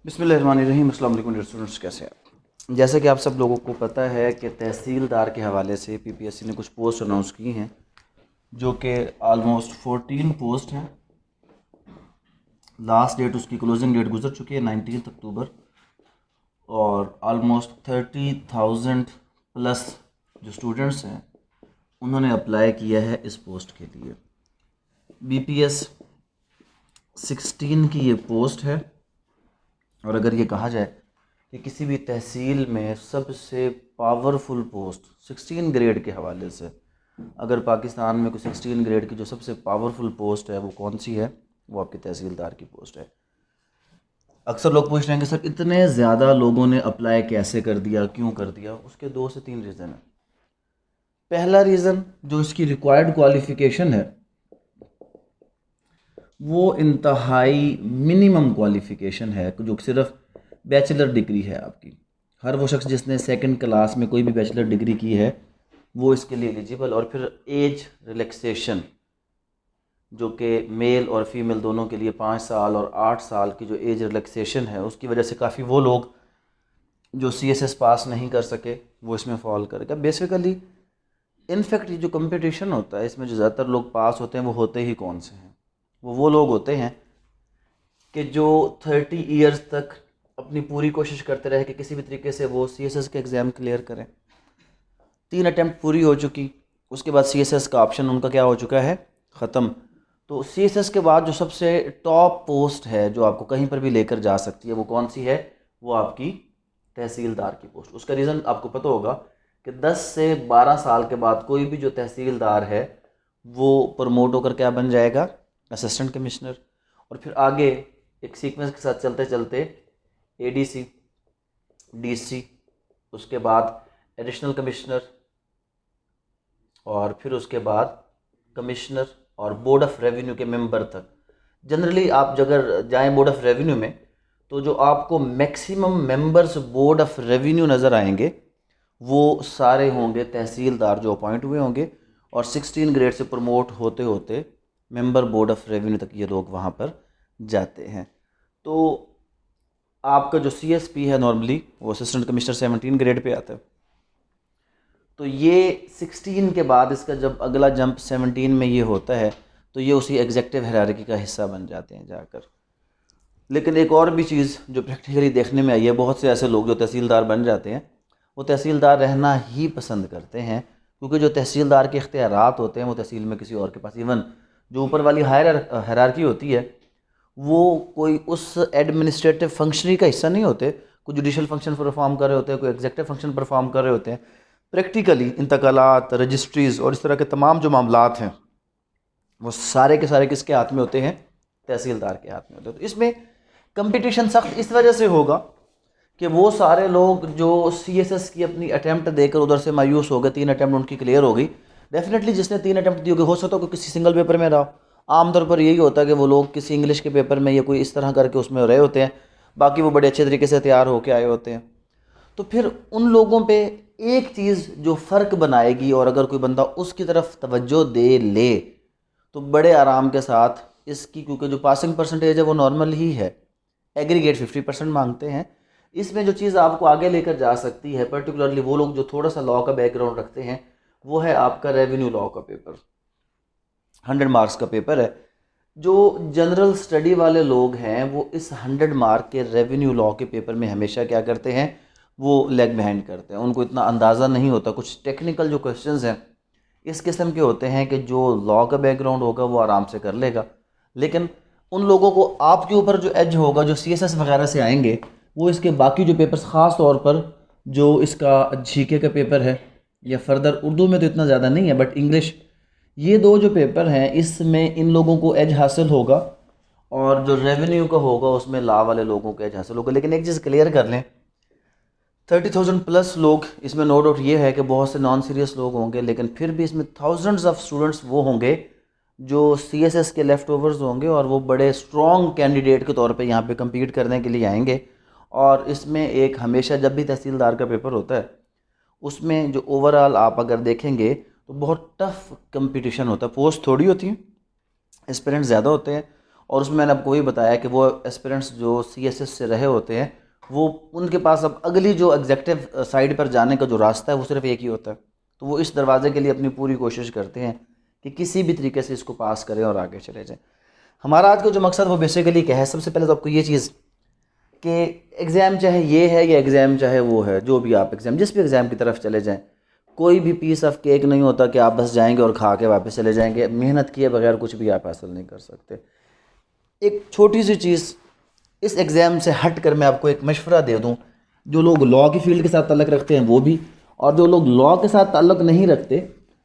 बिस्मिल्लाहिर्रहमानिर्रहीम। अस्सलाम वालेकुम डियर स्टूडेंट्स, कैसे हैं आप। जैसे कि आप सब लोगों को पता है कि तहसीलदार के हवाले से पीपीएससी ने कुछ पोस्ट अनाउंस की हैं, जो कि आलमोस्ट 14 पोस्ट हैं। लास्ट डेट उसकी क्लोजिंग डेट गुजर चुकी है 19 अक्टूबर, और आलमोस्ट 30,000 प्लस जो स्टूडेंट्स हैं उन्होंने अप्लाई किया है इस पोस्ट के लिए। बीपीएस 16 की ये पोस्ट है, और अगर ये कहा जाए कि किसी भी तहसील में सबसे पावरफुल पोस्ट 16 ग्रेड के हवाले से, अगर पाकिस्तान में कोई 16 ग्रेड की जो सबसे पावरफुल पोस्ट है वो कौन सी है, वो आपकी तहसीलदार की पोस्ट है। अक्सर लोग पूछ रहे हैं कि सर इतने ज़्यादा लोगों ने अप्लाई कैसे कर दिया, क्यों कर दिया। उसके 2 से 3 रीज़न हैं। पहला रीज़न, जो इसकी रिक्वायर्ड क्वालिफ़िकेशन है वो इंतहाई मिनिमम क्वालिफ़िकेशन है, जो सिर्फ बैचलर डिग्री है आपकी। हर वो शख्स जिसने सेकंड क्लास में कोई भी बैचलर डिग्री की है वो इसके लिए एलिजिबल। और फिर एज रिलैक्सेशन, जो कि मेल और फीमेल दोनों के लिए 5 साल और 8 साल की जो एज रिलैक्सेशन है, उसकी वजह से काफ़ी वो लोग जो सीएसएस पास नहीं कर सके वो इसमें फॉल करेगा बेसिकली। इनफैक्ट ये जो कंपटीशन होता है इसमें जो ज़्यादातर लोग पास होते हैं वो होते ही कौन से हैं, वो लोग होते हैं कि जो 30 ईयर्स तक अपनी पूरी कोशिश करते रहे कि किसी भी तरीके से वो सीएसएस के एग्ज़ाम क्लियर करें। 3 अटैम्प्ट पूरी हो चुकी, उसके बाद सीएसएस का ऑप्शन उनका क्या हो चुका है, ख़त्म। तो सीएसएस के बाद जो सबसे टॉप पोस्ट है जो आपको कहीं पर भी लेकर जा सकती है वो कौन सी है, वो आपकी तहसीलदार की पोस्ट। उसका रीज़न आपको पता होगा कि 10 से 12 साल के बाद कोई भी जो तहसीलदार है वो प्रमोट होकर क्या बन जाएगा, असिस्टेंट कमिश्नर। और फिर आगे एक सीक्वेंस के साथ चलते चलते एडीसी, डीसी, उसके बाद एडिशनल कमिश्नर, और फिर उसके बाद कमिश्नर और बोर्ड ऑफ रेवेन्यू के मेंबर तक। जनरली आप अगर जाएं बोर्ड ऑफ रेवेन्यू में तो जो आपको maximum members board of revenue नज़र आएंगे वो सारे होंगे तहसीलदार जो अपॉइंट हुए होंगे, और 16 ग्रेड से प्रमोट होते होते मेंबर बोर्ड ऑफ रेवेन्यू तक ये लोग वहाँ पर जाते हैं। तो आपका जो सीएसपी है नॉर्मली वो असिस्टेंट कमिश्नर 17 ग्रेड पे आता है। तो ये 16 के बाद इसका जब अगला जंप 17 में ये होता है तो ये उसी एग्जेक्टिव हायरार्की का हिस्सा बन जाते हैं जाकर। लेकिन एक और भी चीज़ जो प्रैक्टिकली देखने में आई है, बहुत से ऐसे लोग जो तहसीलदार बन जाते हैं वो तहसीलदार रहना ही पसंद करते हैं, क्योंकि जो तहसीलदार के इख्तियारात होते हैं वो तहसील में किसी और के पास, इवन जो ऊपर वाली हायरार्की होती है वो कोई उस एडमिनिस्ट्रेटिव फंक्शनरी का हिस्सा नहीं होते। कोई जुडिशल फंक्शन परफॉर्म कर रहे होते हैं, कोई एग्जेक्टिव फंक्शन परफॉर्म कर रहे होते हैं। प्रैक्टिकली इंतकालात, रजिस्ट्रीज़ और इस तरह के तमाम जो मामलात हैं वो सारे के सारे किसके हाथ में होते हैं, तहसीलदार के हाथ में होते हैं। तो इसमें कंपटीशन सख्त इस वजह से होगा कि वो सारे लोग जो सीएसएस की अपनी अटैम्प्ट देकर उधर से मायूस हो गए, 3 अटैम्प्ट उनकी क्लियर हो गई। डेफिनेटली जिसने 3 अटैम्प्ट दी होगी, हो सकता है कोई किसी सिंगल पेपर में रहा। आमतौर पर यही होता है कि वो लोग किसी इंग्लिश के पेपर में या कोई इस तरह करके उसमें रहे होते हैं, बाकी वो बड़े अच्छे तरीके से तैयार होकर आए होते हैं। तो फिर उन लोगों पे एक चीज़ जो फ़र्क बनाएगी, और अगर कोई बंदा उसकी तरफ तवज्जो दे ले तो बड़े आराम के साथ इसकी, क्योंकि जो पासिंग परसेंटेज है वो नॉर्मल ही है, एग्रीगेट 50% मांगते हैं। इसमें जो चीज़ आपको आगे लेकर जा सकती है, पर्टिकुलरली वो लोग जो थोड़ा सा लॉ का बैकग्राउंड रखते हैं, वो है आपका रेवेन्यू लॉ का पेपर। 100 मार्क्स का पेपर है। जो जनरल स्टडी वाले लोग हैं वो इस 100 मार्क के रेवेन्यू लॉ के पेपर में हमेशा क्या करते हैं, वो लेग बिहाइंड करते हैं। उनको इतना अंदाज़ा नहीं होता। कुछ टेक्निकल जो क्वेश्चंस हैं इस किस्म के होते हैं कि जो लॉ का बैकग्राउंड होगा वो आराम से कर लेगा, लेकिन उन लोगों को आपके ऊपर जो एज होगा, जो सीएसएस वगैरह से आएंगे, वो इसके बाकी जो पेपर्स, ख़ास तौर पर जो इसका जीके का पेपर है, या फर्दर उर्दू में तो इतना ज़्यादा नहीं है बट इंग्लिश, ये 2 जो पेपर हैं इसमें इन लोगों को एज हासिल होगा, और जो रेवेन्यू का होगा उसमें लॉ वाले लोगों को एज हासिल होगा। लेकिन एक चीज़ क्लियर कर लें, 30,000 प्लस लोग इसमें, नो डाउट ये है कि बहुत से नॉन सीरियस लोग होंगे, लेकिन फिर भी इसमें थाउजेंड्स ऑफ स्टूडेंट्स वो होंगे जो सीएसएस के लेफ़्ट ओवर्स होंगे, और वो बड़े स्ट्रॉन्ग कैंडिडेट के तौर पे यहाँ पे compete करने के लिए आएंगे। और इसमें एक हमेशा जब भी तहसीलदार का पेपर होता है उसमें जो ओवरऑल आप अगर देखेंगे तो बहुत टफ कंपटीशन होता है। पोस्ट थोड़ी होती हैं, एस्पिरेंट ज़्यादा होते हैं, और उसमें मैंने आपको वही बताया कि वो एस्पिरेंट्स जो CSS से रहे होते हैं वो उनके पास अब अगली जो एग्जेक्टिव साइड पर जाने का जो रास्ता है वो सिर्फ एक ही होता है। तो वो इस दरवाज़े के लिए अपनी पूरी कोशिश करते हैं कि किसी भी तरीके से इसको पास करें और आगे चले जाएं। हमारा आज का जो मकसद वो बेसिकली क्या है, सबसे पहले तो आपको ये चीज़ कि एग्ज़ाम चाहे ये है या एग्ज़ाम चाहे वो है, जो भी आप एग्ज़ाम जिस भी एग्ज़ाम की तरफ चले जाएं, कोई भी पीस ऑफ केक नहीं होता कि आप बस जाएंगे और खा के वापस चले जाएंगे। मेहनत किए बगैर कुछ भी आप हासिल नहीं कर सकते। एक छोटी सी चीज़ इस एग्ज़ाम से हट कर मैं आपको एक मशवरा दे दूं, जो लोग लॉ की फील्ड के साथ ताल्लुक़ रखते हैं वो भी, और जो लोग लॉ के साथ ताल्लुक़ नहीं रखते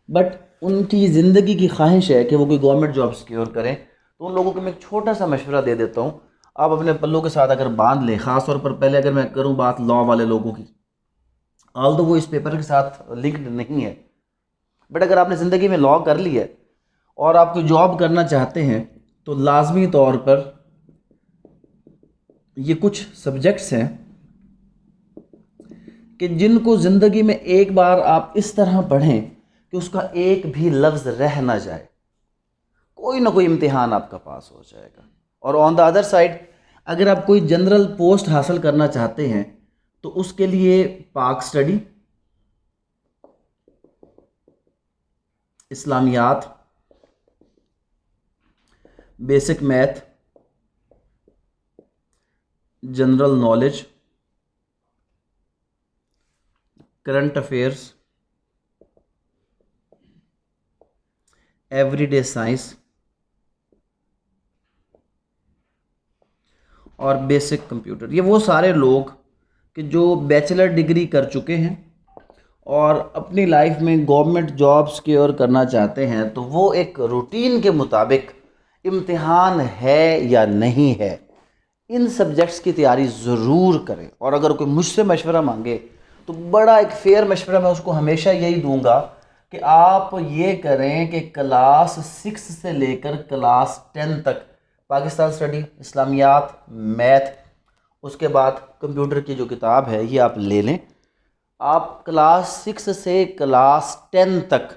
बट उनकी ज़िंदगी की ख्वाहिश है कि वो कोई गवर्नमेंट जॉब सिक्योर करें, तो उन लोगों को मैं एक छोटा सा मशवरा दे देता हूँ। आप अपने पल्लों के साथ अगर बांध लें, ख़ास तौर पर पहले अगर मैं करूँ बात लॉ वाले लोगों की, ऑल तो वो इस पेपर के साथ लिंक्ड नहीं है, बट अगर आपने ज़िंदगी में लॉ कर ली है और आप कोई जॉब करना चाहते हैं तो लाजमी तौर पर ये कुछ सब्जेक्ट्स हैं कि जिनको ज़िंदगी में एक बार आप इस तरह पढ़ें कि उसका एक भी लफ्ज़ रह ना जाए, कोई ना कोई इम्तिहान आपका पास हो जाएगा। और ऑन द अदर साइड अगर आप कोई जनरल पोस्ट हासिल करना चाहते हैं तो उसके लिए पाक स्टडी, इस्लामियात, basic math, general knowledge, current affairs, everyday science और बेसिक कंप्यूटर, ये वो सारे लोग कि जो बैचलर डिग्री कर चुके हैं और अपनी लाइफ में गवर्नमेंट जॉब सिक्योर करना चाहते हैं, तो वो एक रूटीन के मुताबिक इम्तिहान है या नहीं है इन सब्जेक्ट्स की तैयारी ज़रूर करें। और अगर कोई मुझसे मशवरा मांगे तो बड़ा एक फेयर मशवरा मैं उसको हमेशा यही दूंगा कि आप ये करें कि क्लास 6 से लेकर क्लास 10 तक पाकिस्तान स्टडी, इस्लामियात, मैथ, उसके बाद कंप्यूटर की जो किताब है ये आप ले लें। आप क्लास 6 से क्लास 10 तक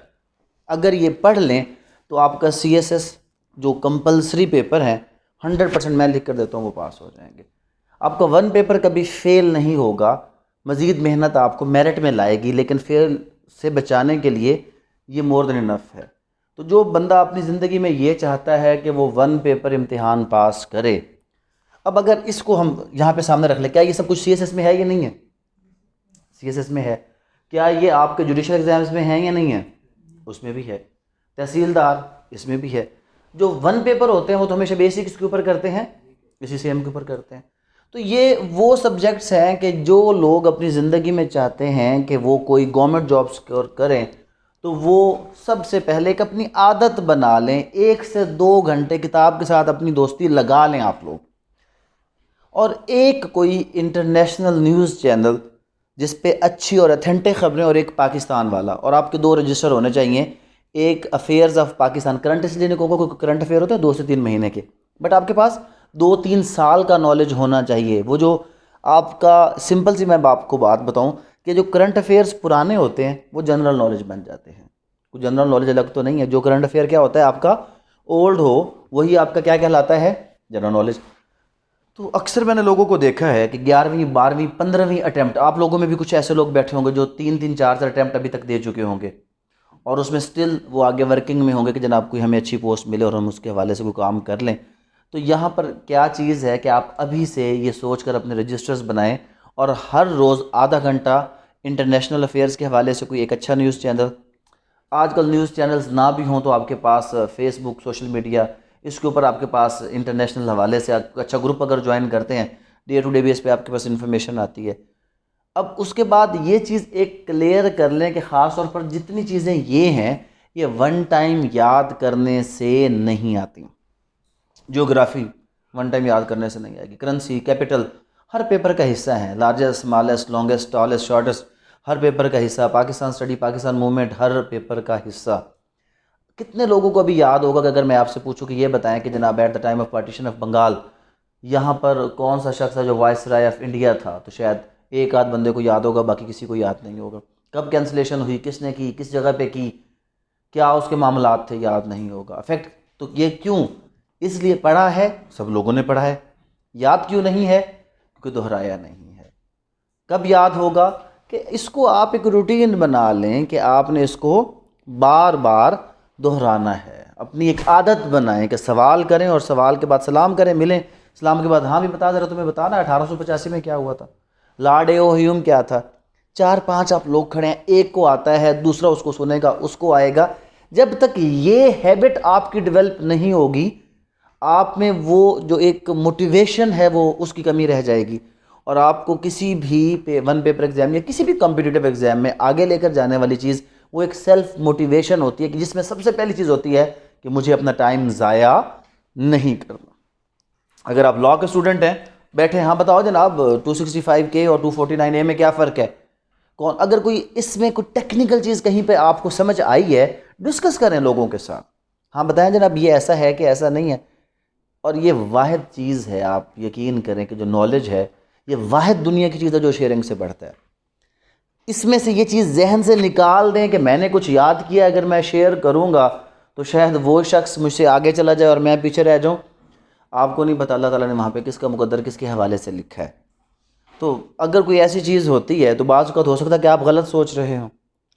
अगर ये पढ़ लें तो आपका CSS जो कंपलसरी पेपर है 100% मैं लिख कर देता हूँ वो पास हो जाएंगे। आपका वन पेपर कभी फेल नहीं होगा, मज़ीद मेहनत आपको मेरिट में लाएगी, लेकिन फेल से बचाने के लिए ये मोर देन इनफ है। तो जो बंदा अपनी ज़िंदगी में ये चाहता है कि वो वन पेपर इम्तिहान पास करे, अब अगर इसको हम यहाँ पे सामने रख लें, क्या ये सब कुछ CSS में है या नहीं है? CSS में है। क्या ये आपके जुडिशल एग्ज़ाम्स में हैं या नहीं है? उसमें भी है। तहसीलदार, इसमें भी है। जो वन पेपर होते हैं वो तो हमेशा बेसिक इसके ऊपर करते हैं, इसी सेम के ऊपर करते हैं। तो ये वो सब्जेक्ट्स हैं कि जो लोग अपनी ज़िंदगी में चाहते हैं कि वो कोई गवर्नमेंट जॉब सिक्योर करें, तो वो सबसे पहले एक अपनी आदत बना लें, 1 से 2 घंटे किताब के साथ अपनी दोस्ती लगा लें आप लोग, और एक कोई इंटरनेशनल न्यूज़ चैनल जिस पे अच्छी और अथेंटिक खबरें, और एक पाकिस्तान वाला, और आपके 2 रजिस्टर होने चाहिए, एक अफेयर्स ऑफ पाकिस्तान, करंट इसलिए नहीं कहूँगा क्योंकि करंट अफेयर होता है 2 से 3 महीने के, बट आपके पास 2-3 साल का नॉलेज होना चाहिए। वो जो आपका सिंपल सी मैं आपको बात बताऊं कि जो करंट अफेयर्स पुराने होते हैं वो जनरल नॉलेज बन जाते हैं। कोई जनरल नॉलेज अलग तो नहीं है। जो करंट अफेयर क्या होता है आपका ओल्ड हो वही आपका क्या कहलाता है, जनरल नॉलेज। तो अक्सर मैंने लोगों को देखा है कि 11वीं 12वीं 15वीं अटैम्प्ट, आप लोगों में भी कुछ ऐसे लोग बैठे होंगे जो 3-3 4-4 अटैम्प्ट अभी तक दे चुके होंगे, और उसमें स्टिल वो आगे वर्किंग में होंगे कि जनाब कोई हमें अच्छी पोस्ट मिले और हम उसके हवाले से कोई काम कर लें। तो यहाँ पर क्या चीज़ है कि आप अभी से ये सोच कर अपने रजिस्टर्स बनाएं और हर रोज़ आधा घंटा इंटरनेशनल अफेयर्स के हवाले से कोई एक अच्छा न्यूज़ चैनल, आजकल न्यूज़ चैनल्स ना भी हों तो आपके पास फेसबुक, सोशल मीडिया, इसके ऊपर आपके पास इंटरनेशनल हवाले से अच्छा ग्रुप अगर ज्वाइन करते हैं, डे टू डे बेस पे आपके पास इन्फॉर्मेशन आती है। अब उसके बाद ये चीज़ एक क्लियर कर लें कि ख़ास तौर पर जितनी चीज़ें ये हैं ये वन टाइम याद करने से नहीं आती। ज्योग्राफी वन टाइम याद करने से नहीं आएगी। करेंसी, कैपिटल हर पेपर का हिस्सा है। Largest, smallest, longest, tallest, shortest हर पेपर का हिस्सा। पाकिस्तान स्टडी, पाकिस्तान मूवमेंट हर पेपर का हिस्सा। कितने लोगों को अभी याद होगा कि अगर मैं आपसे पूछूं कि ये बताएं कि जनाब at the time of partition of Bengal यहाँ पर कौन सा शख्स है जो वाइसराय ऑफ इंडिया था, तो शायद एक आध बंदे को याद होगा, बाकी किसी को याद नहीं होगा। कब कैंसिलेशन हुई, किसने की, किस जगह पे की, क्या उसके मामलात थे, याद नहीं होगा। अफेक्ट तो ये क्यों इसलिए पढ़ा है, सब लोगों ने पढ़ा है, याद क्यों नहीं है? क्योंकि दोहराया नहीं है। कब याद होगा? कि इसको आप एक रूटीन बना लें कि आपने इसको बार बार दोहराना है, अपनी एक आदत बनाएं कि सवाल करें और सवाल के बाद सलाम करें, मिलें, सलाम के बाद हाँ भी बता दे रहा, तुम्हें बताना 1885 में क्या हुआ था, लॉर्ड एओ ह्यूम क्या था। 4-5 आप लोग खड़े हैं, एक को आता है, दूसरा उसको सुनेगा, उसको आएगा। जब तक ये हैबिट आपकी डेवलप नहीं होगी, आप में वो जो एक मोटिवेशन है वो उसकी कमी रह जाएगी, और आपको किसी भी वन पेपर एग्जाम या किसी भी कॉम्पिटिटिव एग्जाम में आगे लेकर जाने वाली चीज़ वो एक सेल्फ मोटिवेशन होती है, कि जिसमें सबसे पहली चीज़ होती है कि मुझे अपना टाइम ज़ाया नहीं करना। अगर आप लॉ के स्टूडेंट हैं, बैठे, हाँ बताओ जनाब 265K और 249A में क्या फ़र्क है, कौन, अगर कोई इसमें कोई टेक्निकल चीज़ कहीं पे आपको समझ आई है, डिस्कस करें लोगों के साथ, हाँ बताएं जनाब ये ऐसा है कि ऐसा नहीं है। और ये वाहिद चीज़ है, आप यकीन करें कि जो नॉलेज है ये वाहिद दुनिया की चीज़ है जो शेयरिंग से बढ़ता है। इसमें से ये चीज़ जहन से निकाल दें कि मैंने कुछ याद किया, अगर मैं शेयर करूँगा तो शायद वो शख्स मुझसे आगे चला जाए और मैं पीछे रह जाऊँ। आपको नहीं पता अल्लाह ताला ने वहाँ पे किसका मुकद्दर किसके हवाले से लिखा है। तो अगर कोई ऐसी चीज़ होती है तो बाज़ औक़ात हो सकता है कि आप गलत सोच रहे हो,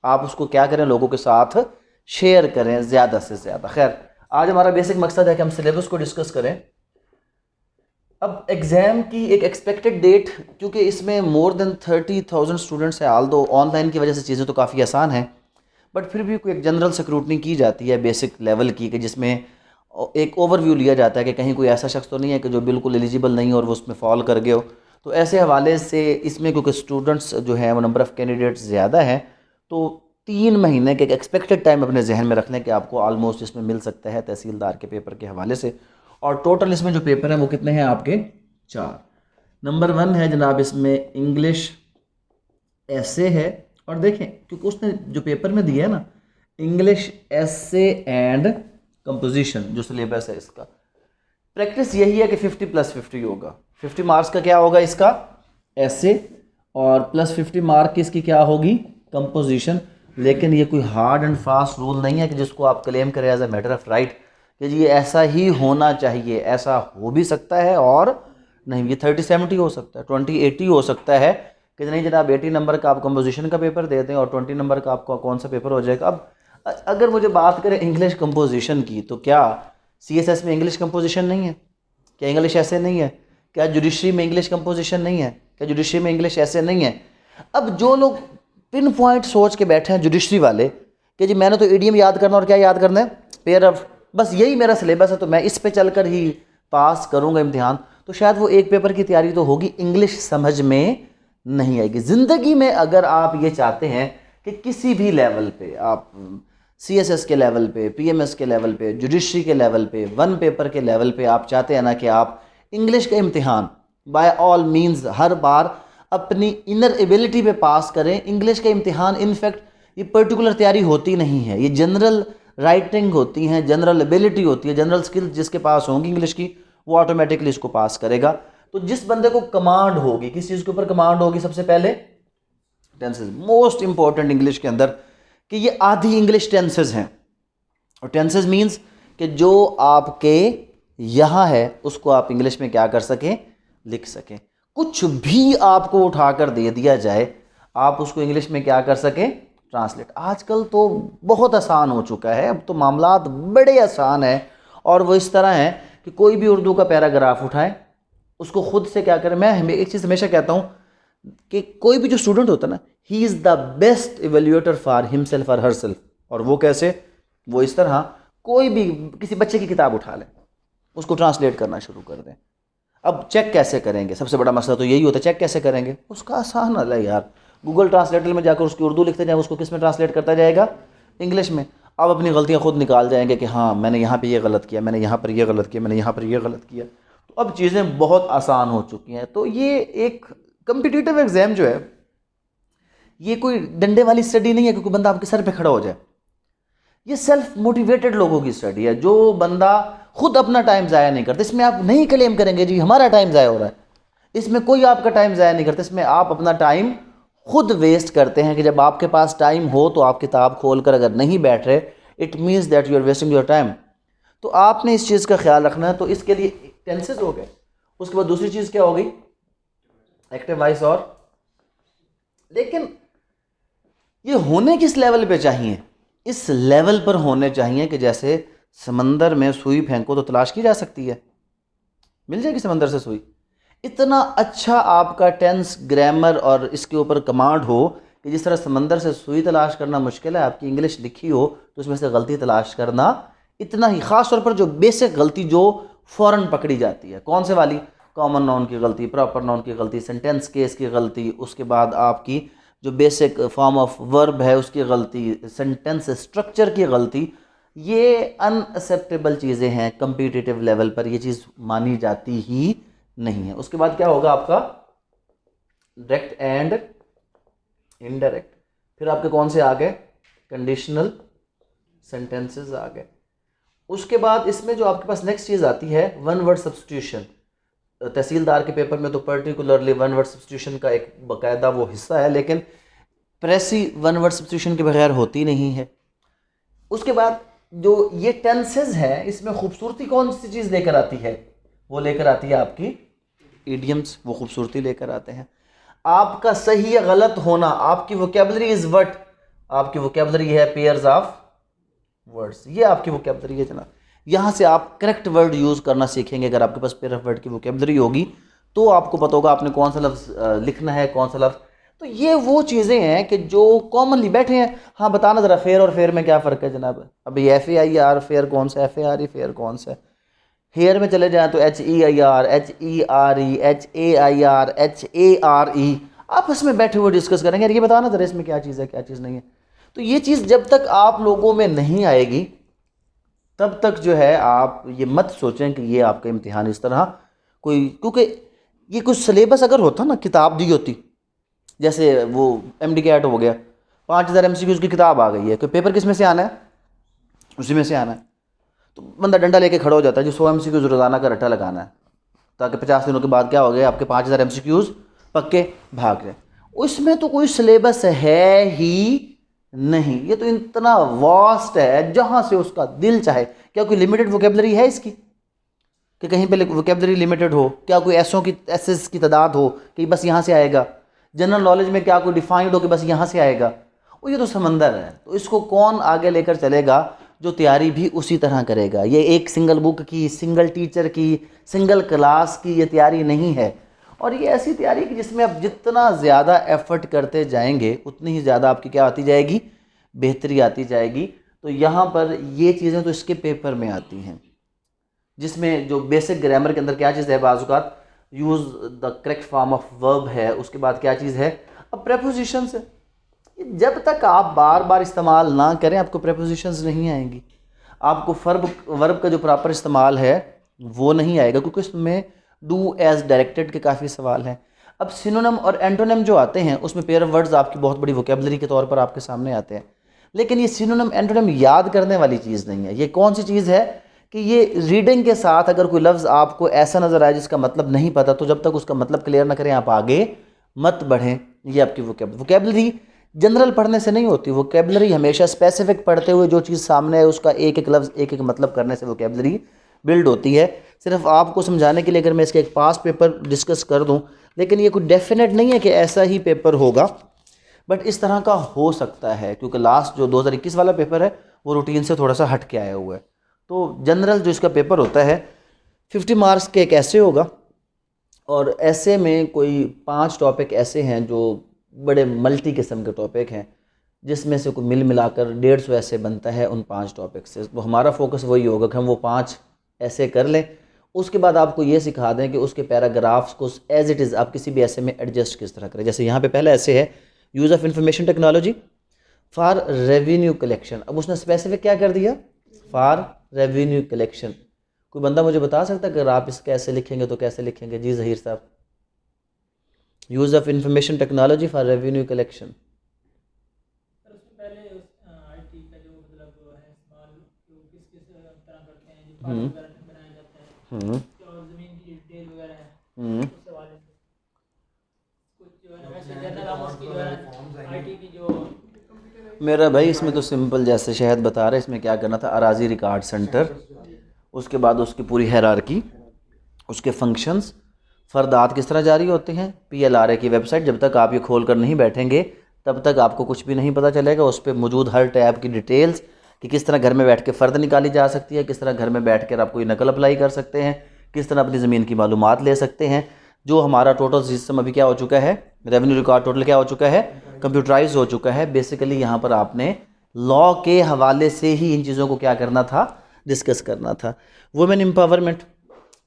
आप उसको क्या करें, लोगों के साथ शेयर करें ज़्यादा से ज़्यादा। खैर, आज हमारा बेसिक मकसद है कि हम सिलेबस को डिस्कस करें। अब एग्ज़ाम की एक एक्सपेक्टेड डेट, क्योंकि इसमें मोर देन 30,000 स्टूडेंट्स हैं, आल दो ऑनलाइन की वजह से चीज़ें तो काफ़ी आसान हैं, बट फिर भी कोई एक जनरल स्क्रूटनी की जाती है बेसिक लेवल की, कि जिसमें एक ओवरव्यू लिया जाता है कि कहीं कोई ऐसा शख्स तो नहीं है कि जो बिल्कुल एलिजिबल नहीं हो और वो उसमें फॉल कर गए हो। तो ऐसे हवाले से इसमें क्योंकि स्टूडेंट्स जो हैं वो नंबर ऑफ़ कैंडिडेट्स ज़्यादा हैं, तो 3 महीने के एक एक्सपेक्टेड टाइम अपने जहन में रख लें कि आपको ऑलमोस्ट इसमें मिल सकता है तहसीलदार के पेपर के हवाले से। और टोटल इसमें जो पेपर हैं वो कितने हैं आपके? 4। नंबर 1 है जनाब इसमें इंग्लिश ऐसे है, और देखें क्योंकि उसने जो पेपर में दिया है ना, इंग्लिश ऐसे एंड कंपोजिशन जो सिलेबस है इसका, प्रैक्टिस यही है कि 50+50 होगा। 50 मार्क्स का क्या होगा इसका? ऐसे, और +50 मार्क की इसकी क्या होगी? कंपोजिशन। लेकिन ये कोई हार्ड एंड फास्ट रूल नहीं है कि जिसको आप क्लेम करें as a matter of right कि जी ये ऐसा ही होना चाहिए। ऐसा हो भी सकता है और नहीं, ये 30-70 हो सकता है, 20-80 हो सकता है कि नहीं जनाब 80 नंबर का आप कंपोजिशन का पेपर दे दें और 20 नंबर का आपका कौन सा पेपर हो जाएगा। अब अगर मुझे बात करें इंग्लिश कंपोजिशन की, तो क्या CSS में इंग्लिश कंपोजिशन नहीं है? क्या इंग्लिश ऐसे नहीं है? क्या जुडिशरी में इंग्लिश कंपोजिशन नहीं है? क्या जुडिशरी में इंग्लिश ऐसे नहीं है? अब जो लोग पिन पॉइंट सोच के बैठे हैं जुडिशरी वाले कि जी मैंने तो ईडीएम याद करना और क्या याद करना है, पेयर ऑफ, बस यही मेरा सिलेबस है तो मैं इस पे चलकर ही पास करूंगा इम्तिहान, तो शायद वो एक पेपर की तैयारी तो होगी, इंग्लिश समझ में नहीं आएगी। ज़िंदगी में अगर आप ये चाहते हैं कि किसी भी लेवल पे आप CSS के लेवल पे, PMS के लेवल पे, जुडिशरी के लेवल पे, वन पेपर के लेवल पे आप चाहते हैं ना कि आप इंग्लिश का इम्तिहान बाय ऑल मीन्स हर बार अपनी इनर एबिलिटी पे पास करें। इंग्लिश का इम्तिहान इनफैक्ट ये पर्टिकुलर तैयारी होती नहीं है, ये जनरल राइटिंग होती हैं, जनरल एबिलिटी होती है, जनरल स्किल जिसके पास होंगी इंग्लिश की वो ऑटोमेटिकली इसको पास करेगा। तो जिस बंदे को कमांड होगी, किस चीज़ के ऊपर कमांड होगी? सबसे पहले टेंसेस, मोस्ट इंपॉर्टेंट इंग्लिश के अंदर कि ये आधी इंग्लिश टेंसेस हैं, और टेंसेस मीन्स कि जो आपके यहाँ है उसको आप इंग्लिश में क्या कर सकें? लिख सकें। कुछ भी आपको उठाकर दे दिया जाए आप उसको इंग्लिश में क्या कर सकें? ट्रांसलेट। आजकल तो बहुत आसान हो चुका है, अब तो मामलात बड़े आसान है, और वो इस तरह है कि कोई भी उर्दू का पैराग्राफ उठाएं उसको खुद से क्या करें। मैं एक चीज़ हमेशा कहता हूँ कि कोई भी जो स्टूडेंट होता है ना, he is the best evaluator for himself और हर सेल्फ। और वो कैसे? वो इस तरह, कोई भी किसी बच्चे की किताब उठा लें, उसको ट्रांसलेट करना शुरू कर दें। अब चेक कैसे करेंगे? सबसे बड़ा मसला तो यही होता है, चेक कैसे करेंगे? उसका आसान हल है यार, गूगल ट्रांसलेटर में जाकर उसकी उर्दू लिखते जाए, उसको किस में ट्रांसलेट करता जाएगा? इंग्लिश में। अब अपनी गलतियाँ खुद निकाल जाएंगे कि हाँ मैंने यहाँ पे ये गलत किया, मैंने यहाँ पर ये गलत किया, मैंने यहाँ पर ये गलत किया। तो अब चीज़ें बहुत आसान हो चुकी हैं। तो ये एक कम्पिटिटिव एग्ज़ाम जो है ये कोई डंडे वाली स्टडी नहीं है क्योंकि बंदा आपके सर पे खड़ा हो जाए। ये सेल्फ मोटिवेटेड लोगों की स्टडी है, जो बंदा खुद अपना टाइम ज़ाया नहीं करता। इसमें आप नहीं क्लेम करेंगे जी हमारा टाइम ज़ाया हो रहा है, इसमें कोई आपका टाइम ज़ाया नहीं करता। इसमें आप अपना टाइम खुद वेस्ट करते हैं कि जब आपके पास टाइम हो तो आप किताब खोल कर अगर नहीं बैठ रहे, it means that you are wasting your time. तो आपने इस चीज़ का ख्याल रखना है। तो इसके लिए टेंसेस हो गए। उसके बाद दूसरी चीज़ क्या हो गई, एक्टिव वॉइस। और लेकिन ये होने किस लेवल पे चाहिए, इस लेवल पर होने चाहिए कि जैसे समंदर में सुई फेंको तो तलाश की जा सकती है, मिल जाएगी समंदर से सुई। इतना अच्छा आपका टेंस, ग्रामर और इसके ऊपर कमांड हो कि जिस तरह समंदर से सुई तलाश करना मुश्किल है, आपकी इंग्लिश लिखी हो तो उसमें से गलती तलाश करना इतना ही। ख़ास तौर पर जो बेसिक गलती जो फ़ौरन पकड़ी जाती है, कौन से वाली, कॉमन नाउन की गलती, प्रॉपर नाउन की गलती, सेंटेंस केस की गलती, उसके बाद आपकी जो बेसिक फॉर्म ऑफ वर्ब है उसकी गलती, सेंटेंस स्ट्रक्चर की गलती, ये अनएक्सेप्टेबल चीज़ें हैं। कम्पिटिटिव लेवल पर ये चीज़ मानी जाती ही नहीं है। उसके बाद क्या होगा आपका डायरेक्ट एंड इनडायरेक्ट। फिर आपके कौन से आ गए, कंडीशनल सेंटेंसेस आ गए। उसके बाद इसमें जो आपके पास नेक्स्ट चीज़ आती है वन वर्ड सब्स्टिट्यूशन। तहसीलदार के पेपर में तो पर्टिकुलरली वन वर्ड सब्स्टिट्यूशन का एक बाकायदा वो हिस्सा है, लेकिन प्रेसी वन वर्ड सब्स्टिट्यूशन के बगैर होती नहीं है। उसके बाद जो ये टेंसेस है इसमें खूबसूरती कौन सी चीज़ लेकर आती है, वो लेकर आती है आपकी इडियम्स, वो खूबसूरती लेकर आते हैं। आपका सही या गलत होना, आपकी वोकेबलरी इज़ व्हाट, आपकी वोकेबलरी है पेयर्स ऑफ वर्ड्स, ये आपकी वोकेबलरी है जनाब। यहाँ से आप करेक्ट वर्ड यूज़ करना सीखेंगे। अगर आपके पास पेयर ऑफ वर्ड की वोकेबलरी होगी तो आपको पता होगा आपने कौन सा लफ्ज़ लिखना है, कौन सा लफ्ज़। तो ये वो चीज़ें हैं कि जो कॉमनली बैठे हैं। हाँ बताना ज़रा फेयर और फेयर में क्या फ़र्क है जनाब। अभी FAIR फेयर कौन सा, FARE फेयर कौन सा है। हेयर में चले जाएँ तो HEIR, HERE, HAIR, HARE, आपस में बैठे हुए डिस्कस करेंगे, ये बताना ज़रा इसमें क्या चीज़ है क्या चीज़ नहीं है। तो ये चीज़ जब तक आप लोगों में नहीं आएगी तब तक जो है आप ये मत सोचें कि ये आपका इम्तिहान इस तरह कोई, क्योंकि ये कुछ सिलेबस अगर होता ना, किताब दी होती, जैसे वो MD कैट हो गया, 5000 MCQs की किताब आ गई है, कि पेपर किस में से आना है, उसी में से आना है। तो बंदा डंडा लेके खड़ा हो जाता है जो 100 MCQs रोज़ाना का रट्टा लगाना है, ताकि 50 दिनों के बाद क्या हो गया, आपके 5000 MCQs पक्के भाग गए। उसमें तो कोई सिलेबस है ही नहीं, ये तो इतना वास्ट है जहाँ से उसका दिल चाहे। क्या कोई लिमिटेड वोकेबलरी है इसकी, कि कहीं पे वोकेबलरी लिमिटेड हो? क्या कोई एसेस की तादाद हो कि बस यहाँ से आएगा? जनरल नॉलेज में क्या कोई डिफाइंड हो कि बस यहाँ से आएगा? वो ये तो समंदर है। तो इसको कौन आगे लेकर चलेगा? जो तैयारी भी उसी तरह करेगा। ये एक सिंगल बुक की, सिंगल टीचर की, सिंगल क्लास की ये तैयारी नहीं है। और ये ऐसी तैयारी कि जिसमें आप जितना ज़्यादा एफर्ट करते जाएंगे उतनी ही ज़्यादा आपकी क्या आती जाएगी, बेहतरी आती जाएगी। तो यहाँ पर ये चीज़ें तो इसके पेपर में आती हैं, जिसमें जो बेसिक ग्रामर के अंदर क्या चीज़ है, बाज़ात use the correct form of verb है। उसके बाद क्या चीज़ है, अब प्रेपोजिशंस है। जब तक आप बार बार इस्तेमाल ना करें आपको प्रेपोजिशंस नहीं आएंगी, आपको वर्ब का जो प्रॉपर इस्तेमाल है वो नहीं आएगा, क्योंकि इसमें डू एज डायरेक्टेड के काफ़ी सवाल हैं। अब सिनोनिम और एंटोनिम जो आते हैं उसमें पेयर ऑफ वर्ड्स आपकी बहुत बड़ी वोकेबलरी के तौर पर आपके सामने आते हैं, लेकिन ये सिनोनिम एंटोनिम याद करने वाली चीज़ नहीं है। ये कौन सी चीज़ है कि ये रीडिंग के साथ अगर कोई लफ्ज़ आपको ऐसा नज़र आए जिसका मतलब नहीं पता, तो जब तक उसका मतलब क्लियर ना करें आप आगे मत बढ़ें। ये आपकी वोकेबलरी जनरल पढ़ने से नहीं होती। वोकेबलरी हमेशा स्पेसिफिक पढ़ते हुए जो चीज़ सामने है उसका एक एक लफ्ज़ एक एक मतलब करने से वोकेबलरी बिल्ड होती है। सिर्फ आपको समझाने के लिए अगर मैं इसका एक पास्ट पेपर डिस्कस कर दूं, लेकिन ये कोई डेफिनेट नहीं है कि ऐसा ही पेपर होगा, बट इस तरह का हो सकता है, क्योंकि लास्ट जो 2021 वाला पेपर है वो रूटीन से थोड़ा सा हट के आया हुआ है। तो जनरल जो इसका पेपर होता है 50 मार्क्स के एक ऐसे होगा, और ऐसे में कोई 5 टॉपिक ऐसे हैं जो बड़े मल्टी किस्म के टॉपिक हैं, जिसमें से कोई मिल मिलाकर 150 ऐसे बनता है उन 5 टॉपिक से। तो हमारा फोकस वही होगा कि हम वो 5 ऐसे कर लें। उसके बाद आपको ये सिखा दें कि उसके पैराग्राफ्स को एज इट इज़ आप किसी भी ऐसे में एडजस्ट किस तरह करें। जैसे यहाँ पे पहले ऐसे है, use of information technology for revenue collection. अब उसने स्पेसिफिक क्या कर दिया, फॉर रेवेन्यू कलेक्शन। कोई बंदा मुझे बता सकता है अगर आप इस कैसे लिखेंगे तो कैसे लिखेंगे? जी ज़हीर साहब। Use of information technology for revenue collection. मेरा भाई इसमें तो सिंपल, जैसे शहद बता रहे, इसमें क्या करना था, अराजी रिकॉर्ड सेंटर उसके बाद उसकी पूरी हायरार्की, उसके फंक्शंस, फ़रदात किस तरह जारी होते हैं। PLRA की वेबसाइट जब तक आप ये खोल कर नहीं बैठेंगे तब तक आपको कुछ भी नहीं पता चलेगा। उस पर मौजूद हर टैब की डिटेल्स कि किस तरह घर में बैठ के फ़र्द निकाली जा सकती है, किस तरह घर में बैठ कर आप कोई नकल अप्लाई कर सकते हैं, किस तरह अपनी ज़मीन की मालूमात ले सकते हैं। जो हमारा टोटल सिस्टम अभी क्या हो चुका है, रेवेन्यू रिकॉर्ड टोटल क्या हो चुका है, कंप्यूटराइज हो चुका है। बेसिकली यहाँ पर आपने लॉ के हवाले से ही इन चीज़ों को क्या करना था, डिस्कस करना था। वुमेन एम्पावरमेंट,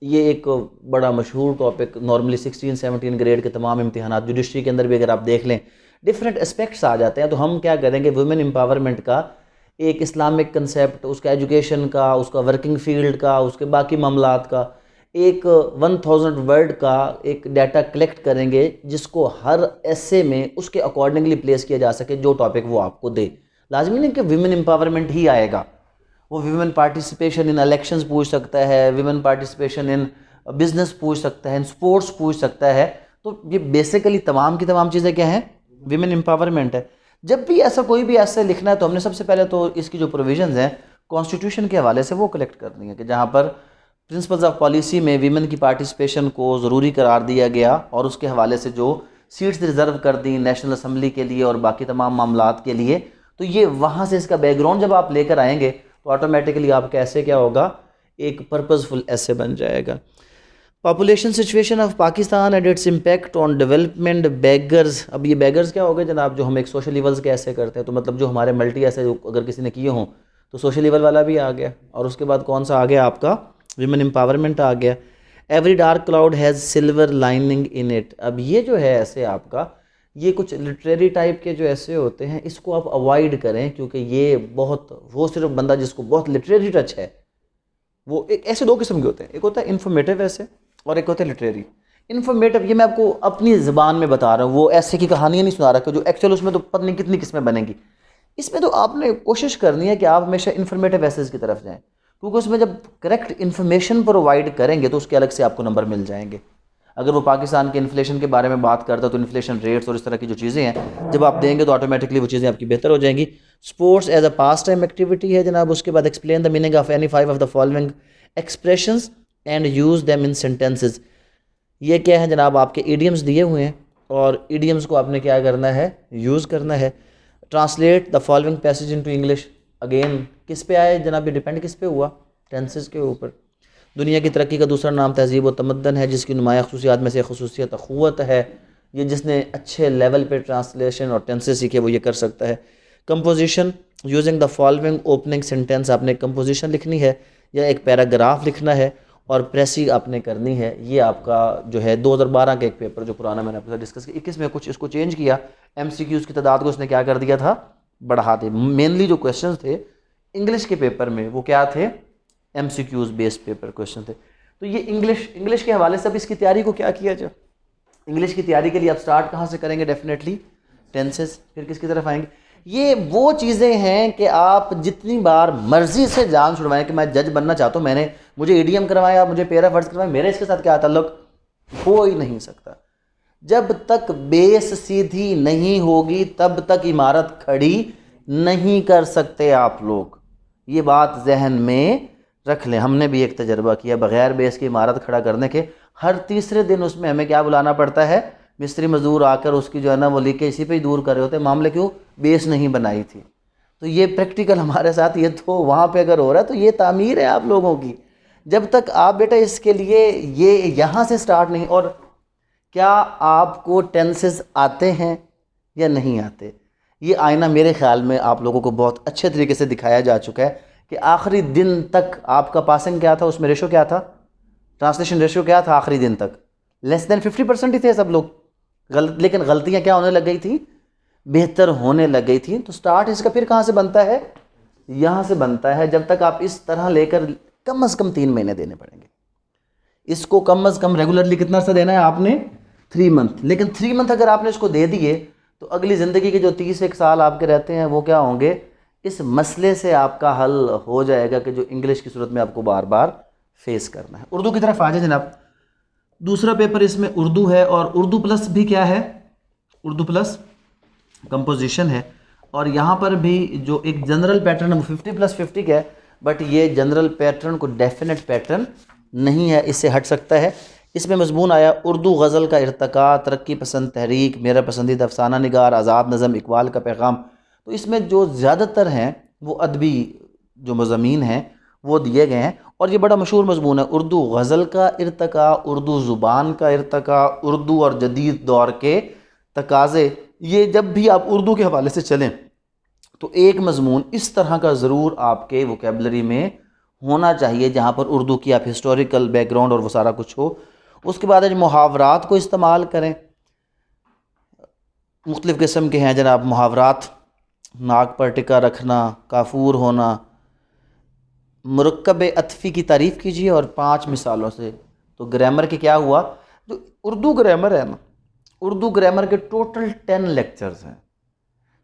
ये एक बड़ा मशहूर टॉपिक, नॉर्मली 16-17 ग्रेड के तमाम इम्तिहानात जुडिशरी के अंदर भी अगर आप देख लें डिफरेंट एस्पेक्ट्स आ जाते हैं। तो हम क्या करेंगे, वुमेन एम्पावरमेंट का एक इस्लामिक कंसेप्ट, उसका एजुकेशन का, उसका वर्किंग फील्ड का, उसके बाकी मामलात का एक 1000 वर्ड का एक डाटा कलेक्ट करेंगे जिसको हर ऐसे में उसके अकॉर्डिंगली प्लेस किया जा सके जो टॉपिक वो आपको दे। लाजमी नहीं कि विमेन एम्पावरमेंट ही आएगा, वो विमेन पार्टिसिपेशन इन इलेक्शंस पूछ सकता है, विमेन पार्टिसिपेशन इन बिजनेस पूछ सकता है, इन स्पोर्ट्स पूछ सकता है। तो ये बेसिकली तमाम की तमाम चीज़ें क्या हैं, विमेन एम्पावरमेंट है। जब भी ऐसा कोई भी ऐसे लिखना है तो हमने सबसे पहले तो इसकी जो प्रोविजंस हैं कॉन्स्टिट्यूशन के हवाले से वो कलेक्ट करनी है कि जहाँ पर प्रिंसिपल्स ऑफ पॉलिसी में वीमेन की पार्टिसिपेशन को ज़रूरी करार दिया गया और उसके हवाले से जो सीट्स रिज़र्व कर दी नेशनल असम्बली के लिए और बाकी तमाम मामलात के लिए। तो ये वहाँ से इसका बैकग्राउंड जब आप लेकर आएंगे तो ऑटोमेटिकली आपका ऐसे क्या होगा, एक पर्पसफुल ऐसे बन जाएगा। Population situation of Pakistan and its impact on development beggars. अब ये बेगर्स क्या हो गए जनाब, जो हम एक सोशल लेवल्स के ऐसे करते हैं, तो मतलब जो हमारे मल्टी ऐसे अगर किसी ने किए हों तो सोशल लेवल वाला भी आ गया। और उसके बाद कौन सा आ गया आपका, विमेन एम्पावरमेंट आ गया। Every dark cloud has silver lining in it. अब ये जो है ऐसे आपका, ये कुछ लिटरेरी टाइप के जो ऐसे होते हैं इसको आप अवॉइड करें, क्योंकि ये बहुत, वो सिर्फ बंदा जिसको बहुत लिटरेरी टच है वो, एक ऐसे दो किस्म के होते हैं, एक होता है इन्फॉर्मेटिव ऐसे और एक होता है लिटरेरी। इन्फॉर्मेटिव ये मैं आपको अपनी ज़बान में बता रहा हूँ, वो ऐसे की कहानियाँ नहीं सुना रहा जो एक्चुअल उसमें तो पता नहीं कितनी किस्में बनेंगी। इसमें तो आपने कोशिश करनी है कि आप हमेशा इन्फॉर्मेटिव एसेज की तरफ जाएँ, क्योंकि उसमें जब करेक्ट इन्फॉर्मेशन प्रोवाइड करेंगे तो उसके अलग से आपको नंबर मिल जाएंगे। अगर वो पाकिस्तान के इन्फ्लेशन के बारे में बात करता है तो इन्फ्लेशन रेट्स और इस तरह की जो चीज़ें हैं जब आप देंगे तो ऑटोमेटिकली वो चीज़ें आपकी बेहतर हो जाएंगी। Sports as a pastime activity है जनाब। उसके बाद explain the meaning of any 5 of the following expressions and use them in sentences. ये क्या है जनाब, आपके ईडियम्स दिए हुए हैं और ईडियम्स को आपने क्या करना है, यूज़ करना है। Translate the following passage into English. Again किस पे आए जनाब, ये डिपेंड किस पे हुआ, टेंसेस के ऊपर। दुनिया की तरक्की का दूसरा नाम तहजीब व तमद्दन है, जिसकी नुमाया खसूसियात में से खसूसियत अख़ुवत है। ये जिसने अच्छे लेवल पे ट्रांसलेशन और टेंसेस सीखे वो ये कर सकता है। Composition, using the following opening sentence. आपने कंपोजिशन लिखनी है या एक पैराग्राफ लिखना है और प्रेसिंग आपने करनी है। ये आपका जो है 2012 का एक पेपर जो पुराना मैंने आपके साथ डिस्कस किया, 21 में कुछ इसको चेंज किया, MCQs की तादाद को उसने क्या कर दिया था, बढ़ा दी। मेनली जो क्वेश्चन थे इंग्लिश के पेपर में वो क्या थे, MCQs बेस्ड पेपर क्वेश्चन थे। तो ये इंग्लिश के हवाले से अब इसकी तैयारी को क्या किया जाए। इंग्लिश की तैयारी के लिए आप स्टार्ट कहाँ से करेंगे, डेफिनेटली टेंसेस, फिर किसकी तरफ आएंगे। ये वो चीज़ें हैं कि आप जितनी बार मर्जी से जान छुड़वाएं कि मैं जज बनना चाहता हूँ, मुझे ईडीएम करवाया, मुझे पैरावर्ड्स करवाए, मेरे इसके साथ क्या ताल्लुक, हो ही नहीं सकता। जब तक बेस सीधी नहीं होगी तब तक इमारत खड़ी नहीं कर सकते आप लोग, ये बात जहन में रख लें। हमने भी एक तजर्बा किया, बग़ैर बेस की इमारत खड़ा करने के हर तीसरे दिन उसमें हमें क्या बुलाना पड़ता है, मिस्त्री मजदूर आकर उसकी जो है ना वो लीकेज इसी पे ही दूर कर रहे होते हैं। मामले क्यों, बेस नहीं बनाई थी। तो ये प्रैक्टिकल हमारे साथ, ये तो वहाँ पे अगर हो रहा है तो ये तामीर है आप लोगों की। जब तक आप बेटा इसके लिए ये यहाँ से स्टार्ट नहीं, और क्या आपको टेंसेस आते हैं या नहीं आते, ये आईना मेरे ख्याल में आप लोगों को बहुत अच्छे तरीके से दिखाया जा चुका है कि आखिरी दिन तक आपका पासिंग क्या था, उसमें रेशो क्या था, ट्रांसलेशन रेशो क्या था, आखिरी दिन तक लेस देन 50% ही थे सब लोग। लेकिन गलतियाँ क्या होने लग गई थी, बेहतर होने लग गई थी। तो स्टार्ट इसका फिर कहाँ से बनता है, यहाँ से बनता है। जब तक आप इस तरह लेकर कम से कम 3 महीने देने पड़ेंगे इसको, कम से कम रेगुलरली कितना सा देना है आपने, 3 मंथ। लेकिन 3 मंथ अगर आपने इसको दे दिए तो अगली ज़िंदगी के जो 31 साल आपके रहते हैं वो क्या होंगे, इस मसले से आपका हल हो जाएगा कि जो इंग्लिश की सूरत में आपको बार बार फेस करना है। उर्दू की तरफ आ जाए जनाब। दूसरा पेपर इसमें उर्दू है और उर्दू प्लस भी क्या है, उर्दू प्लस कंपोजिशन है। और यहाँ पर भी जो एक जनरल पैटर्न है वो 50+50 का है। बट ये जनरल पैटर्न को डेफिनेट पैटर्न नहीं है, इससे हट सकता है। इसमें मजमून आया उर्दू गज़ल का इर्तका, तरक्की पसंद तहरीक, मेरा पसंदीदा अफसाना निगार, आज़ाद नज़म, इकबाल का पैगाम। तो इसमें जो ज़्यादातर हैं वो अदबी जो मज़ामीन हैं वो दिए गए हैं। और ये बड़ा मशहूर मजमून है, उर्दू गज़ल का इर्तका, उर्दू ज़ुबान का इर्तका, उर्दू और जदीद दौर के तकाज़े। ये जब भी आप उर्दू के हवाले से चलें तो एक मजमून इस तरह का ज़रूर आपके वोकेबलरी में होना चाहिए जहाँ पर उर्दू की आप हिस्टोरिकल बैकग्राउंड और वो सारा कुछ हो। उसके बाद मुहावरात को इस्तेमाल करें, मुख्तलिफ़ किस्म के हैं जनाब मुहावरात। नाक पर टिका रखना, काफूर होना, मुरक्कब अतफ़ी की तारीफ़ कीजिए और 5 मिसालों से। तो ग्रामर के क्या हुआ, जो उर्दू ग्रामर है ना, उर्दू ग्रामर के टोटल 10 लेक्चर्स हैं।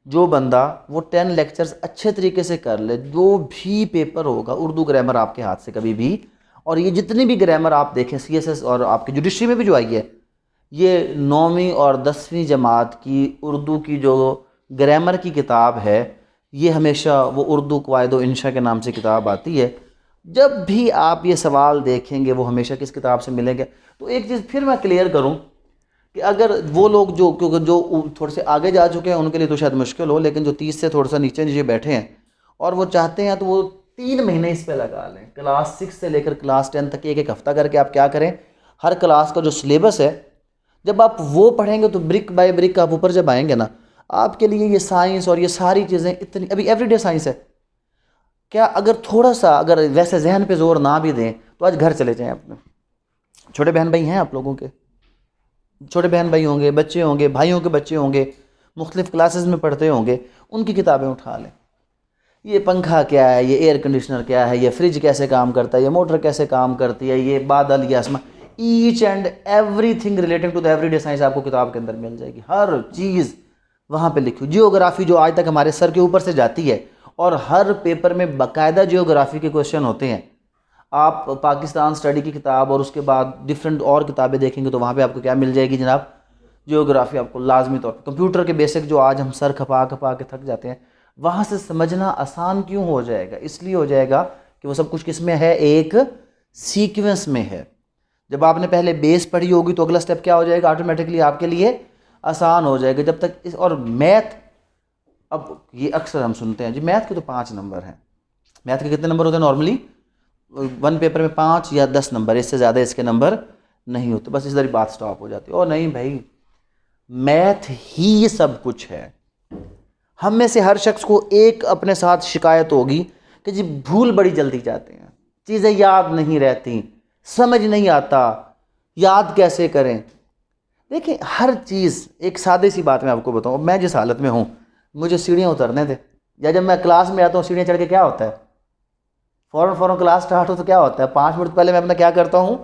जो बंदा वो 10 लेक्चर्स अच्छे तरीके से कर ले, जो भी पेपर होगा उर्दू ग्रामर आपके हाथ से कभी भी। और ये जितनी भी ग्रामर आप देखें CSS और आपकी जुडिशरी में भी जो आई है, ये 9वीं और 10वीं जमात की उर्दू की जो ग्रामर की किताब है, ये हमेशा वो उर्दू क़वायद व इंशा के नाम से किताब आती है। जब भी आप ये सवाल देखेंगे वो हमेशा किस किताब से मिलेंगे। तो एक चीज़ फिर मैं क्लियर करूं कि अगर वो लोग जो, क्योंकि जो थोड़े से आगे जा चुके हैं उनके लिए तो शायद मुश्किल हो, लेकिन जो 30 से थोड़ा सा नीचे नीचे बैठे हैं और वो चाहते हैं तो वो 3 महीने इस पे लगा लें। क्लास 6 से लेकर क्लास 10 तक एक एक हफ़्ता करके आप क्या करें, हर क्लास का जो सिलेबस है जब आप वो पढ़ेंगे तो ब्रिक बाय ब्रिक आप ऊपर जब आएंगे ना, आपके लिए ये साइंस और ये सारी चीज़ें इतनी, अभी एवरीडे साइंस है क्या, अगर थोड़ा सा अगर वैसे जहन पे जोर ना भी दें तो आज घर चले जाएं अपने। छोटे बहन भाई हैं आप लोगों के, छोटे बहन भाई होंगे, बच्चे होंगे, भाइयों के बच्चे होंगे, मुख्तलिफ़ क्लासेस में पढ़ते होंगे, उनकी किताबें उठा लें। ये पंखा क्या है, ये एयर कंडीशनर क्या है, ये फ्रिज कैसे काम करता है, ये मोटर कैसे काम करती है, ये बादल, ये आसमान, each and everything relating to the everyday science आपको किताब के अंदर मिल जाएगी। हर चीज़ वहाँ पे लिखी। जियोग्राफी जो आज तक हमारे सर के ऊपर से जाती है और हर पेपर में बाकायदा जियोग्राफी के क्वेश्चन होते हैं। आप पाकिस्तान स्टडी की किताब और उसके बाद डिफरेंट और किताबें देखेंगे तो वहाँ पे आपको क्या मिल जाएगी जनाब, जियोग्राफी आपको लाजमी तौर पर। कंप्यूटर के बेसिक जो आज हम सर खपा खपा के थक जाते हैं, वहाँ से समझना आसान क्यों हो जाएगा, इसलिए हो जाएगा कि वो सब कुछ किस में है, एक सीक्वेंस में है। जब आपने पहले बेस पढ़ी होगी तो अगला स्टेप क्या हो जाएगा, ऑटोमेटिकली आपके लिए आसान हो जाएगा। जब तक इस और मैथ, अब ये अक्सर हम सुनते हैं जी मैथ के तो 5 नंबर हैं। मैथ के कितने नंबर होते हैं नॉर्मली, 1 पेपर में 5 या 10 नंबर, इससे ज़्यादा इसके नंबर नहीं होते। बस इस तरह बात स्टॉप हो जाती है। और नहीं भाई, मैथ ही सब कुछ है। हम में से हर शख्स को एक अपने साथ शिकायत होगी कि जी भूल बड़ी जल्दी जाते हैं, चीज़ें याद नहीं रहती, समझ नहीं आता, याद कैसे करें। देखिए हर चीज़, एक सादे सी बात मैं आपको बताऊँ, मैं जिस हालत में हूँ, मुझे सीढ़ियाँ उतरने दे, या जब मैं क्लास में आता हूँ सीढ़ियाँ चढ़ के क्या होता है, फ़ौरन क्लास स्टार्ट हो तो क्या होता है, 5 मिनट पहले मैं अपना क्या करता हूँ,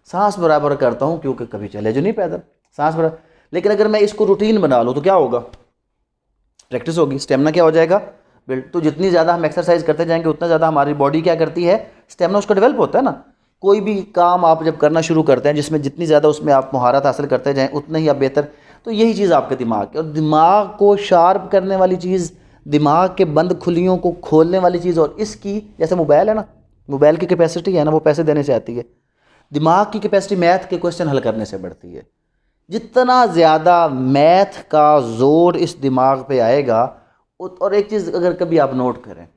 सांस बराबर करता हूँ, क्योंकि कभी चले जो नहीं पैदल, सांस बराबर। लेकिन अगर मैं इसको रूटीन बना लूँ तो क्या होगा, प्रैक्टिस होगी, स्टेमिना क्या हो जाएगा बिल्ड। तो जितनी ज़्यादा हम एक्सरसाइज करते जाएंगे उतना ज़्यादा हमारी बॉडी क्या करती है, स्टेमिना उसका डेवलप होता है ना। कोई भी काम आप जब करना शुरू करते हैं जिसमें जितनी ज़्यादा उसमें आप महारत हासिल करते जाएँ उतना ही आप बेहतर। तो यही चीज़ आपके दिमाग की, और दिमाग को शार्प करने वाली चीज़, दिमाग के बंद खुलियों को खोलने वाली चीज़, और इसकी जैसे मोबाइल है ना, मोबाइल की कैपेसिटी है ना वो पैसे देने से आती है, दिमाग की कैपेसिटी मैथ के क्वेश्चन हल करने से बढ़ती है। जितना ज़्यादा मैथ का ज़ोर इस दिमाग पे आएगा, और एक चीज़ अगर कभी आप नोट करें,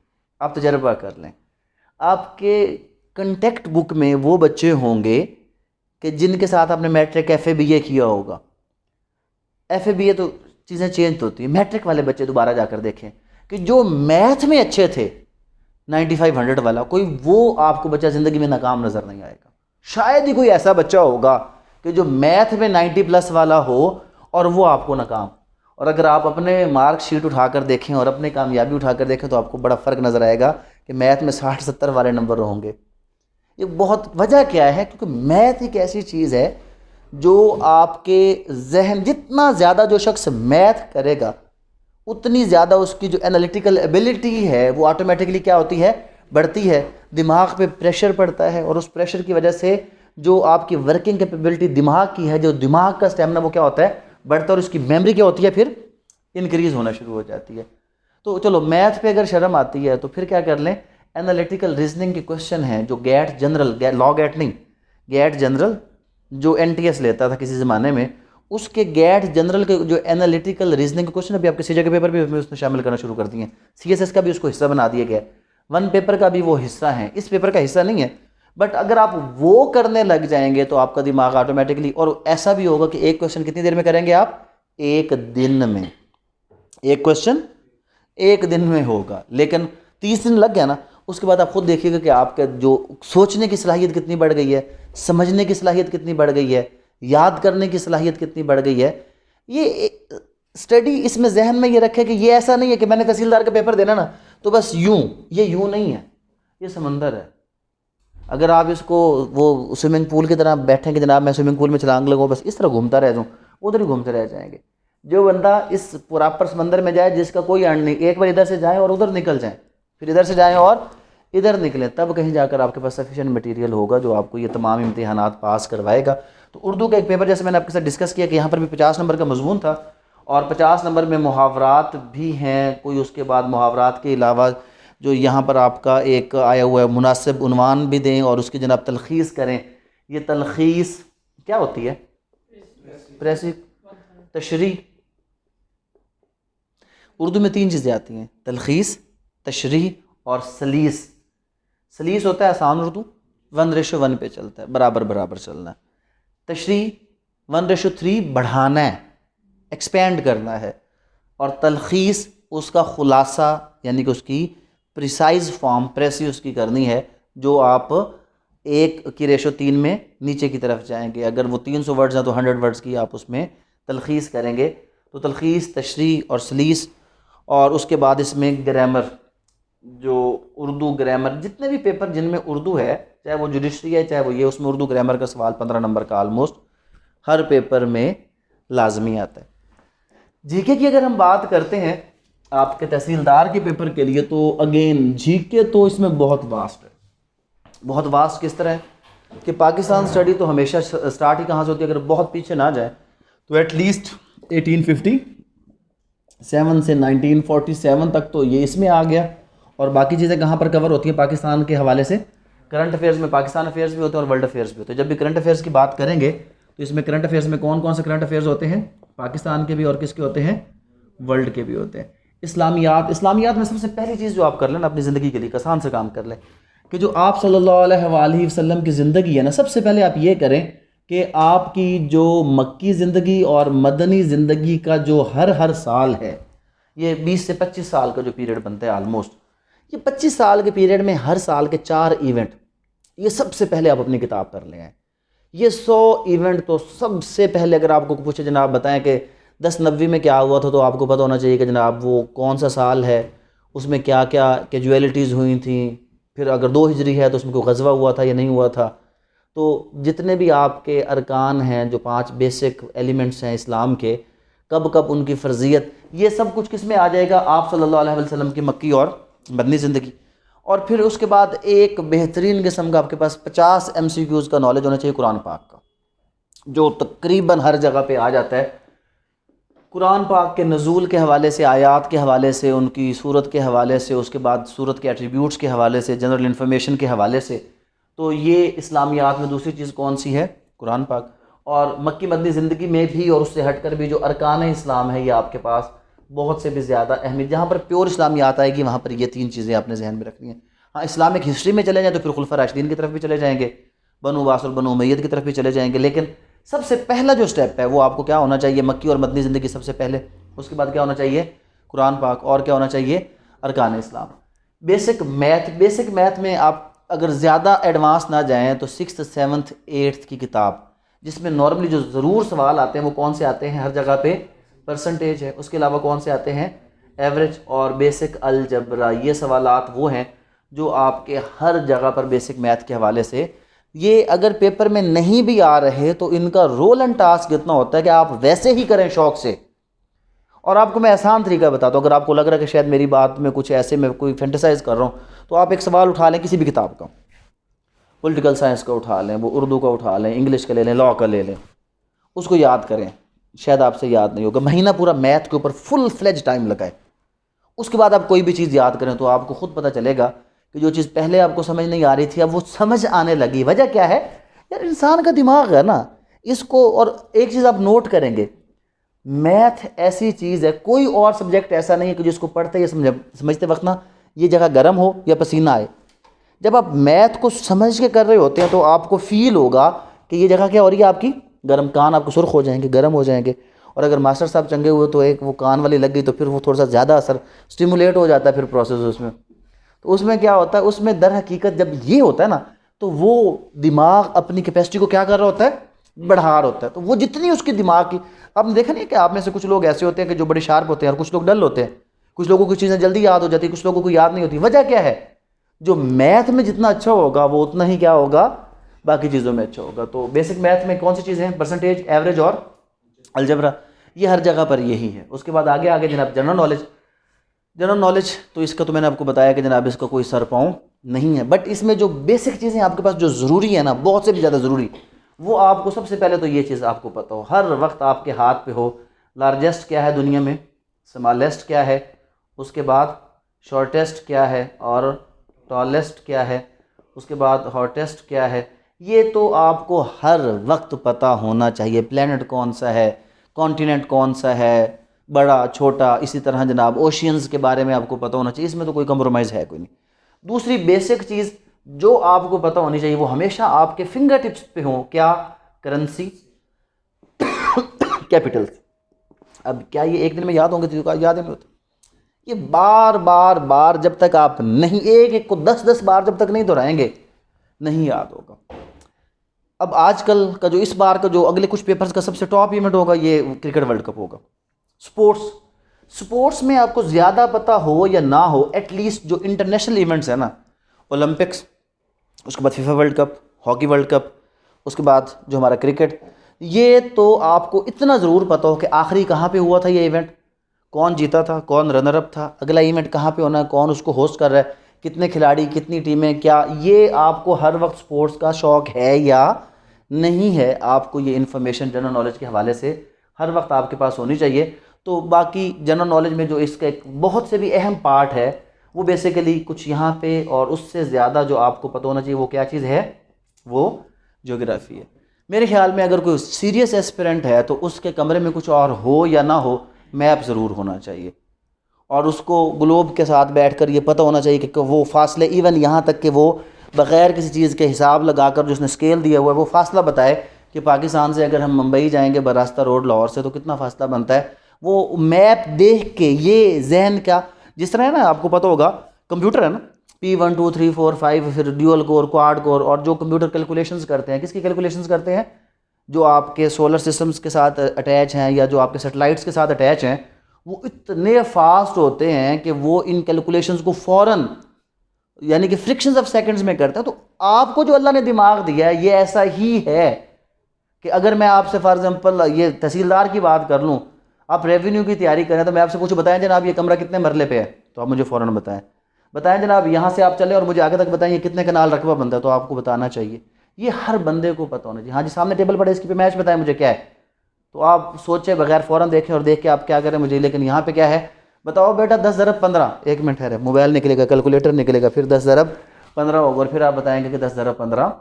आप तजर्बा कर लें, आपके कंटेक्ट बुक में वो बच्चे होंगे कि जिनके साथ आपने मैट्रिक FA BA किया होगा। FA BA तो चीज़ें चेंज होती हैं, मैट्रिक वाले बच्चे दोबारा जाकर देखें कि जो मैथ में अच्छे थे 9500 वाला, कोई वो आपको बच्चा ज़िंदगी में नाकाम नज़र नहीं आएगा। शायद ही कोई ऐसा बच्चा होगा कि जो मैथ में 90+ वाला हो और वो आपको नाकाम। और अगर आप अपने मार्क शीट उठाकर देखें और अपनी कामयाबी उठाकर देखें तो आपको बड़ा फ़र्क नज़र आएगा कि मैथ में 60-70 वाले नंबर होंगे। ये बहुत वजह क्या है, क्योंकि मैथ एक ऐसी चीज़ है जो आपके जहन, जितना ज़्यादा जो शख्स मैथ करेगा उतनी ज़्यादा उसकी जो एनालिटिकल एबिलिटी है वो ऑटोमेटिकली क्या होती है, बढ़ती है। दिमाग पे प्रेशर पड़ता है और उस प्रेशर की वजह से जो आपकी वर्किंग कैपेबिलिटी दिमाग की है, जो दिमाग का स्टेमिना वो क्या होता है, बढ़ता है, और उसकी मेमोरी क्या होती है फिर इंक्रीज़ होना शुरू हो जाती है। तो चलो मैथ पे अगर शर्म आती है तो फिर क्या कर लें, एनालिटिकल रीजनिंग के क्वेश्चन हैं जो गेट जनरल, लॉ गेट नहीं, गेट जनरल जो एनटीएस लेता था किसी ज़माने में, उसके गेट जनरल के जो एनालिटिकल रीजनिंग के क्वेश्चन अभी आपके सीजे के पेपर भी उसमें शामिल करना शुरू कर दिए हैं। सीएसएस का भी उसको हिस्सा बना दिया गया, वन पेपर का भी वो हिस्सा है, इस पेपर का हिस्सा नहीं है। बट अगर आप वो करने लग जाएंगे तो आपका दिमाग ऑटोमेटिकली, और ऐसा भी होगा कि एक क्वेश्चन कितनी देर में करेंगे आप, एक दिन में, एक क्वेश्चन एक दिन में होगा। लेकिन 30 दिन लग गया ना, उसके बाद आप खुद देखिएगा कि आपका जो सोचने की सलाहियत कितनी बढ़ गई है, समझने की सलाहियत कितनी बढ़ गई है, याद करने की सलाहियत कितनी बढ़ गई है। ये स्टडी इसमें जहन में ये रखे कि ये ऐसा नहीं है कि मैंने तहसीलदार का पेपर देना ना तो बस यूं, ये यूं नहीं है, ये समंदर है। अगर आप इसको वो स्विमिंग पूल की तरह बैठें कि जनाब मैं स्विमिंग पूल में छलांग लगाऊं, बस इस तरह घूमता रह जाऊँ, उधर ही घूमते रह जाएंगे। जो बंदा इस प्रॉपर समंदर में जाए जिसका कोई एंड नहीं, एक बार इधर से जाए और उधर निकल जाए, फिर इधर से जाएँ और इधर निकलें, तब कहीं जाकर आपके पास सफिशिएंट मटेरियल होगा जो आपको ये तमाम इम्तिहानात पास करवाएगा। तो उर्दू का एक पेपर जैसे मैंने आपके साथ डिस्कस किया कि यहाँ पर भी 50 नंबर का मजमून था और 50 नंबर में मुहावरात भी हैं कोई, उसके बाद मुहावरात के अलावा जो यहाँ पर आपका एक आया हुआ है मुनासिब उन्वान भी दें और उसकी जनाब तलखीस करें। ये तलखीस क्या होती है? प्रेसी, तशरीह। उर्दू में 3 चीज़ें आती हैं, तलखीस, तशरीह और सलीस। सलीस होता है आसान उर्दू, 1:1 पे चलता है, बराबर बराबर चलना है। तशरीह 1:3 बढ़ाना है, एक्सपेंड करना है। और तलखीस उसका खुलासा यानी कि उसकी प्रिसाइज फॉर्म प्रेसी उसकी करनी है, जो आप 1:3 में नीचे की तरफ जाएंगे। अगर वो 300 वर्ड्स हैं तो 100 वर्ड्स की आप उसमें तलखीस करेंगे। तो तलखीस, तशरीह और सलीस। और उसके बाद इसमें ग्रामर, जो उर्दू ग्रामर, जितने भी पेपर जिनमें उर्दू है, चाहे वो जुडिशरी है चाहे वो ये, उसमें उर्दू ग्रामर का सवाल 15 नंबर का ऑलमोस्ट हर पेपर में लाजमी आता है। जीके की अगर हम बात करते हैं आपके तहसीलदार के पेपर के लिए, तो अगेन जीके तो इसमें बहुत वास्ट है। बहुत वास्ट किस तरह है कि पाकिस्तान स्टडी तो हमेशा स्टार्ट ही कहाँ से होती है, अगर बहुत पीछे ना जाए तो एटलीस्ट 1857 से 1947 तक तो ये इसमें आ गया। और बाकी चीज़ें कहाँ पर कवर होती हैं पाकिस्तान के हवाले से? करंट अफेयर्स में पाकिस्तान अफेयर्स भी होते हैं और वर्ल्ड अफेयर्स भी होते हैं। जब भी करंट अफेयर्स की बात करेंगे तो इसमें करंट अफेयर्स में कौन कौन से करंट अफेयर्स होते हैं? पाकिस्तान के भी और किसके होते हैं? वर्ल्ड के भी होते हैं। इस्लामियात, इस्लामियात में सबसे पहली चीज़ जो आप कर लें अपनी ज़िंदगी के लिए आसान से काम कर लें कि जो आप सल्लल्लाहु अलैहि वसल्लम की ज़िंदगी है ना, सबसे पहले आप ये करें कि आपकी जो मक्की ज़िंदगी और मदनी ज़िंदगी का जो हर साल है, ये 20 से 25 साल का जो पीरियड बनता है ऑलमोस्ट, ये 25 साल के पीरियड में हर साल के 4 इवेंट, ये सबसे पहले आप अपनी किताब कर लें। ये 100 इवेंट तो सबसे पहले अगर आपको पूछे जनाब बताएं कि 1090 में क्या हुआ था, तो आपको पता होना चाहिए कि जनाब वो कौन सा साल है, उसमें क्या क्या कैजुअलिटीज़ हुई थी। फिर अगर 2 हिजरी है तो उसमें कोई गज़वा हुआ था या नहीं हुआ था। तो जितने भी आपके अरकान हैं, जो 5 बेसिक एलिमेंट्स हैं इस्लाम के, कब कब उनकी फ़र्जियत, ये सब कुछ किस में आ जाएगा? आप सल्लल्लाहु अलैहि वसल्लम की मक्की और मदनी ज़िंदगी। और फिर उसके बाद एक बेहतरीन किस्म का आपके पास 50 MCQs का नॉलेज होना चाहिए कुरान पाक का, जो तकरीबन हर जगह पे आ जाता है। कुरान पाक के नज़ूल के हवाले से, आयात के हवाले से, उनकी सूरत के हवाले से, उसके बाद सूरत के एट्रीब्यूट्स के हवाले से, जनरल इन्फॉर्मेशन के हवाले से। तो ये इस्लामियात में दूसरी चीज़ कौन सी है? कुरान पाक। और मक्की मदनी ज़िंदगी में भी और उससे हटकर भी जो अरकान इस्लाम है, ये आपके पास बहुत से भी ज़्यादा अहमियत, जहाँ पर प्योर इस्लामियात आएगी वहाँ पर ये 3 चीज़ें आपने जहन में रखनी है। हाँ, इस्लामिक हिस्ट्री में चले जाएँ तो फिर खुलफा राशिदीन की तरफ भी चले जाएंगे, बनु अब्बास और बनु उमय्यद की तरफ भी चले जाएंगे। लेकिन सबसे पहला जो स्टेप है वो आपको क्या होना चाहिए? मक्की और मदनी ज़िंदगी सबसे पहले। उसके बाद क्या होना चाहिए? कुरान पाक। और क्या होना चाहिए? अरकान इस्लाम। बेसिक मैथ, बेसिक मैथ में आप अगर ज़्यादा एडवांस ना जाएँ तो 6th 7th 8th की किताब, जिसमें नॉर्मली जो ज़रूर सवाल आते हैं वो कौन से आते हैं? हर जगह पे परसेंटेज है। उसके अलावा कौन से आते हैं? एवरेज और बेसिक अलजबरा। ये सवालात वो हैं जो आपके हर जगह पर बेसिक मैथ के हवाले से, ये अगर पेपर में नहीं भी आ रहे तो इनका रोल एंड टास्क इतना होता है कि आप वैसे ही करें शौक़ से। और आपको मैं आसान तरीका बताता हूँ, अगर आपको लग रहा है कि शायद मेरी बात में कुछ ऐसे मैं कोई फैंटेसाइज कर रहा हूँ, तो आप एक सवाल उठा लें किसी भी किताब का, पॉलिटिकल साइंस का उठा लें, वो उर्दू का उठा लें, इंग्लिश का ले लें, लॉ का ले लें, उसको याद करें। शायद आपसे याद नहीं होगा, महीना पूरा मैथ के ऊपर फुल फ्लेज टाइम लगाए। उसके बाद आप कोई भी चीज़ याद करें तो आपको ख़ुद पता चलेगा कि जो चीज़ पहले आपको समझ नहीं आ रही थी अब वो समझ आने लगी। वजह क्या है यार, इंसान का दिमाग है ना इसको। और एक चीज़ आप नोट करेंगे, मैथ ऐसी चीज़ है, कोई और सब्जेक्ट ऐसा नहीं है कि जिसको पढ़ते या समझते वक्त ना ये जगह गर्म हो या पसीना आए। जब आप मैथ को समझ के कर रहे होते हैं तो आपको फील होगा कि ये जगह क्या हो रही है आपकी गर्म, कान आपको सुर्ख हो जाएंगे, गर्म हो जाएंगे। और अगर मास्टर साहब चंगे हुए तो एक वो कान वाली लग गई तो फिर वो थोड़ा सा ज़्यादा असर स्टिमुलेट हो जाता है फिर प्रोसेस उसमें। तो उसमें क्या होता है, उसमें दर हकीकत जब ये होता है ना तो वो दिमाग अपनी कैपेसिटी को क्या कर रहा होता है, बढ़ा रहा होता है। तो वो जितनी उसके दिमाग की, आपने देखा नहीं कि आप में से कुछ लोग ऐसे होते हैं कि जो बड़े शार्प होते हैं और कुछ लोग डल होते हैं। कुछ लोगों को चीज़ें जल्दी याद हो जाती है, कुछ लोगों को याद नहीं होती। वजह क्या है, जो मैथ में जितना अच्छा होगा वो उतना ही क्या होगा बाकी चीज़ों में अच्छा होगा। तो बेसिक मैथ में कौन सी चीज़ें हैं, परसेंटेज, एवरेज और अलजबरा, ये हर जगह पर यही है। उसके बाद आगे आगे जनाब जनरल नॉलेज। जनरल नॉलेज तो इसका तो मैंने आपको बताया कि जनाब इसका कोई सर पाँव नहीं है, बट इसमें जो बेसिक चीज़ें आपके पास जो ज़रूरी है ना, बहुत से भी ज़्यादा ज़रूरी, वो आपको सबसे पहले तो ये चीज़ आपको पता हो, हर वक्त आपके हाथ पे हो। लार्जेस्ट क्या है दुनिया में, स्मॉलेस्ट क्या है, उसके बाद शॉर्टेस्ट क्या है और टॉलेस्ट क्या है, उसके बाद हॉटेस्ट क्या है, ये तो आपको हर वक्त पता होना चाहिए। प्लेनेट कौन सा है, कॉन्टिनेंट कौन सा है, बड़ा छोटा, इसी तरह जनाब ओशियंस के बारे में आपको पता होना चाहिए। इसमें तो कोई कंप्रोमाइज़ है कोई नहीं। दूसरी बेसिक चीज़ जो आपको पता होनी चाहिए वो हमेशा आपके फिंगर टिप्स पे हो, क्या, करेंसी, कैपिटल। अब क्या ये एक दिन में याद होंगे तो याद ही नहीं होता, ये बार बार बार जब तक आप नहीं, एक एक को 10-10 बार जब तक नहीं दोहराएंगे नहीं याद होगा। अब आजकल का जो इस बार का जो अगले कुछ पेपर्स का सबसे टॉप इवेंट होगा ये क्रिकेट वर्ल्ड कप होगा। स्पोर्ट्स में आपको ज़्यादा पता हो या ना हो, एटलीस्ट जो इंटरनेशनल इवेंट्स है ना, ओलंपिक्स, उसके बाद FIFA world cup, hockey world cup, उसके बाद जो हमारा क्रिकेट, ये तो आपको इतना ज़रूर पता हो कि आखिरी कहाँ पे हुआ था ये इवेंट, कौन जीता था, कौन रनर अप था, अगला इवेंट कहाँ पे होना है, कौन उसको होस्ट कर रहा है, कितने खिलाड़ी, कितनी टीमें, क्या ये आपको हर वक्त स्पोर्ट्स का शौक़ है या नहीं है। आपको ये इन्फॉर्मेशन जनरल नॉलेज के हवाले से हर वक्त आपके पास होनी चाहिए। तो बाकी जनरल नॉलेज में जो इसका एक बहुत से भी अहम पार्ट है वो बेसिकली कुछ यहाँ पे, और उससे ज़्यादा जो आपको पता होना चाहिए वो क्या चीज़ है, वो ज्योग्राफी है। मेरे ख्याल में अगर कोई सीरियस एस्पिरेंट है तो उसके कमरे में कुछ और हो या ना हो, मैप ज़रूर होना चाहिए, और उसको ग्लोब के साथ बैठकर ये पता होना चाहिए कि वो फासले, इवन यहाँ तक कि वो बग़ैर किसी चीज़ के हिसाब लगाकर जो उसने स्केल दिया हुआ है वो फासला बताए कि पाकिस्तान से अगर हम मुंबई जाएंगे बरास्ता रोड लाहौर से तो कितना फासला बनता है। वो मैप देख के ये जहन का, जिस तरह है ना, आपको पता होगा कंप्यूटर है ना, P1 2 3 4 5, फिर ड्यूअल कोर, क्वाड कोर, और जो कंप्यूटर कैलकुलेशंस करते हैं, किसकी कैलकुलेशंस करते हैं, जो आपके सोलर सिस्टम्स के साथ अटैच हैं या जो आपके सेटेलाइट्स के साथ अटैच हैं, वो इतने फास्ट होते हैं कि वो इन कैलकुलेशंस को फ़ौरन, यानी कि फ्रिक्शंस ऑफ सेकंड्स में करता है। तो आपको जो अल्लाह ने दिमाग दिया है ये ऐसा ही है कि अगर मैं आपसे फॉर एग्जांपल ये तहसीलदार की बात कर लूँ, आप रेवेन्यू की तैयारी करें तो मैं आपसे पूछूं बताएं जनाब ये कमरा कितने मरले पे है, तो आप मुझे फ़ौरन बताएं जनाब यहाँ से आप चले और मुझे आगे तक बताएं ये कितने कनाल रकबा बनता है, तो आपको बताना चाहिए। ये हर बंदे को पता होना चाहिए। हाँ जी, सामने टेबल पड़े, इसकी पे मैच बताएं मुझे क्या है, तो आप सोचे बगैर फ़ौरन देखें और देख के आप क्या करें मुझे। लेकिन यहाँ पे क्या है, बताओ बेटा 10 ज़रब 15, एक मिनट है, मोबाइल निकलेगा, कैलकुलेटर निकलेगा, फिर 10 ज़रब 15 होगा, और फिर आप बताएंगे कि 10 ज़रब 15।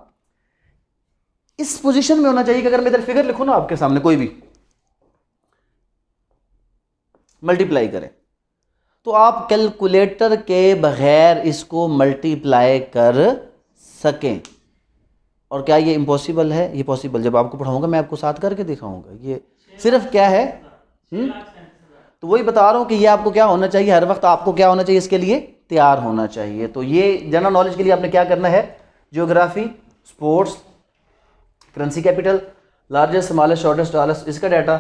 इस पोजीशन में होना चाहिए कि अगर मैं इधर फिगर लिखूँ ना आपके सामने कोई भी, मल्टीप्लाई करें, तो आप कैलकुलेटर के बगैर इसको मल्टीप्लाई कर सकें। और क्या ये इम्पॉसिबल है? ये पॉसिबल, जब आपको पढ़ाऊंगा मैं आपको साथ करके दिखाऊंगा। ये सिर्फ क्या है, तो वही बता रहा हूँ कि ये आपको क्या होना चाहिए, हर वक्त आपको क्या होना चाहिए, इसके लिए तैयार होना चाहिए। तो ये जनरल नॉलेज के लिए आपने क्या करना है, geography, sports, currency, capital, largest, smallest, shortest, tallest, इसका डाटा।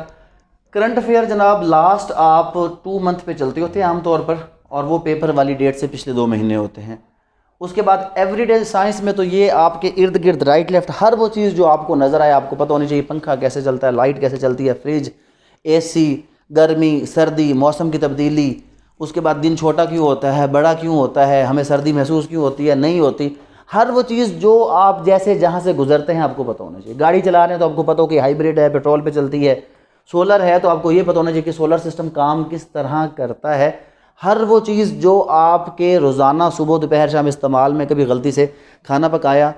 करंट अफेयर जनाब लास्ट आप 2 मंथ पे चलते होते हैं आमतौर पर, और वो पेपर वाली डेट से पिछले 2 महीने होते हैं। उसके बाद एवरीडे साइंस में तो ये आपके इर्द गिर्द राइट लेफ्ट हर वो चीज़ जो आपको नज़र आए आपको पता होनी चाहिए। पंखा कैसे चलता है, लाइट कैसे चलती है, फ्रिज, एसी, गर्मी सर्दी, मौसम की तब्दीली, उसके बाद दिन छोटा क्यों होता है, बड़ा क्यों होता है, हमें सर्दी महसूस क्यों होती है, नहीं होती, हर वो चीज़ जो आप जैसे जहाँ से गुजरते हैं आपको पता होना चाहिए। गाड़ी चला रहे हैं तो आपको पता हो कि हाइब्रिड है, पेट्रोल पे चलती है, सोलर है तो आपको ये पता होना चाहिए कि सोलर सिस्टम काम किस तरह करता है। हर वो चीज़ जो आपके रोज़ाना सुबह दोपहर शाम इस्तेमाल में, कभी गलती से खाना पकाया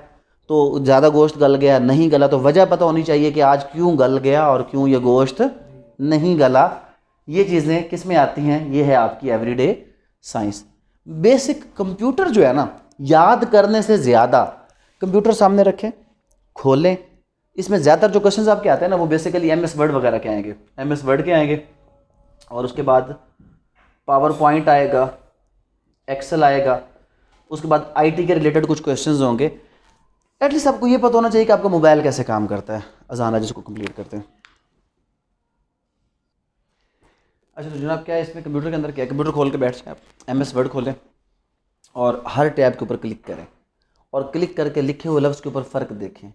तो ज़्यादा गोश्त गल गया, नहीं गला, तो वजह पता होनी चाहिए कि आज क्यों गल गया और क्यों ये गोश्त नहीं गला। ये चीज़ें किस में आती हैं? ये है आपकी एवरीडे साइंस। बेसिक कंप्यूटर जो है ना, याद करने से ज़्यादा कंप्यूटर सामने रखें, खोलें, इसमें ज़्यादातर जो क्वेश्चंस आपके आते हैं ना वो बेसिकली एमएस वर्ड वगैरह के आएंगे, एमएस वर्ड के आएंगे, और उसके बाद पावर पॉइंट आएगा, एक्सेल आएगा, उसके बाद आईटी के रिलेटेड कुछ क्वेश्चंस होंगे। एटलीस्ट आपको ये पता होना चाहिए कि आपका मोबाइल कैसे काम करता है। अजाना जिसको कंप्लीट करते हैं। अच्छा तो जनाब क्या है इसमें कंप्यूटर के अंदर क्या है, कंप्यूटर खोल के बैठ जाए आप, एमएस वर्ड खोलें और हर टैब के ऊपर क्लिक करें और क्लिक करके लिखे हुए लफ्ज़ के ऊपर फ़र्क देखें।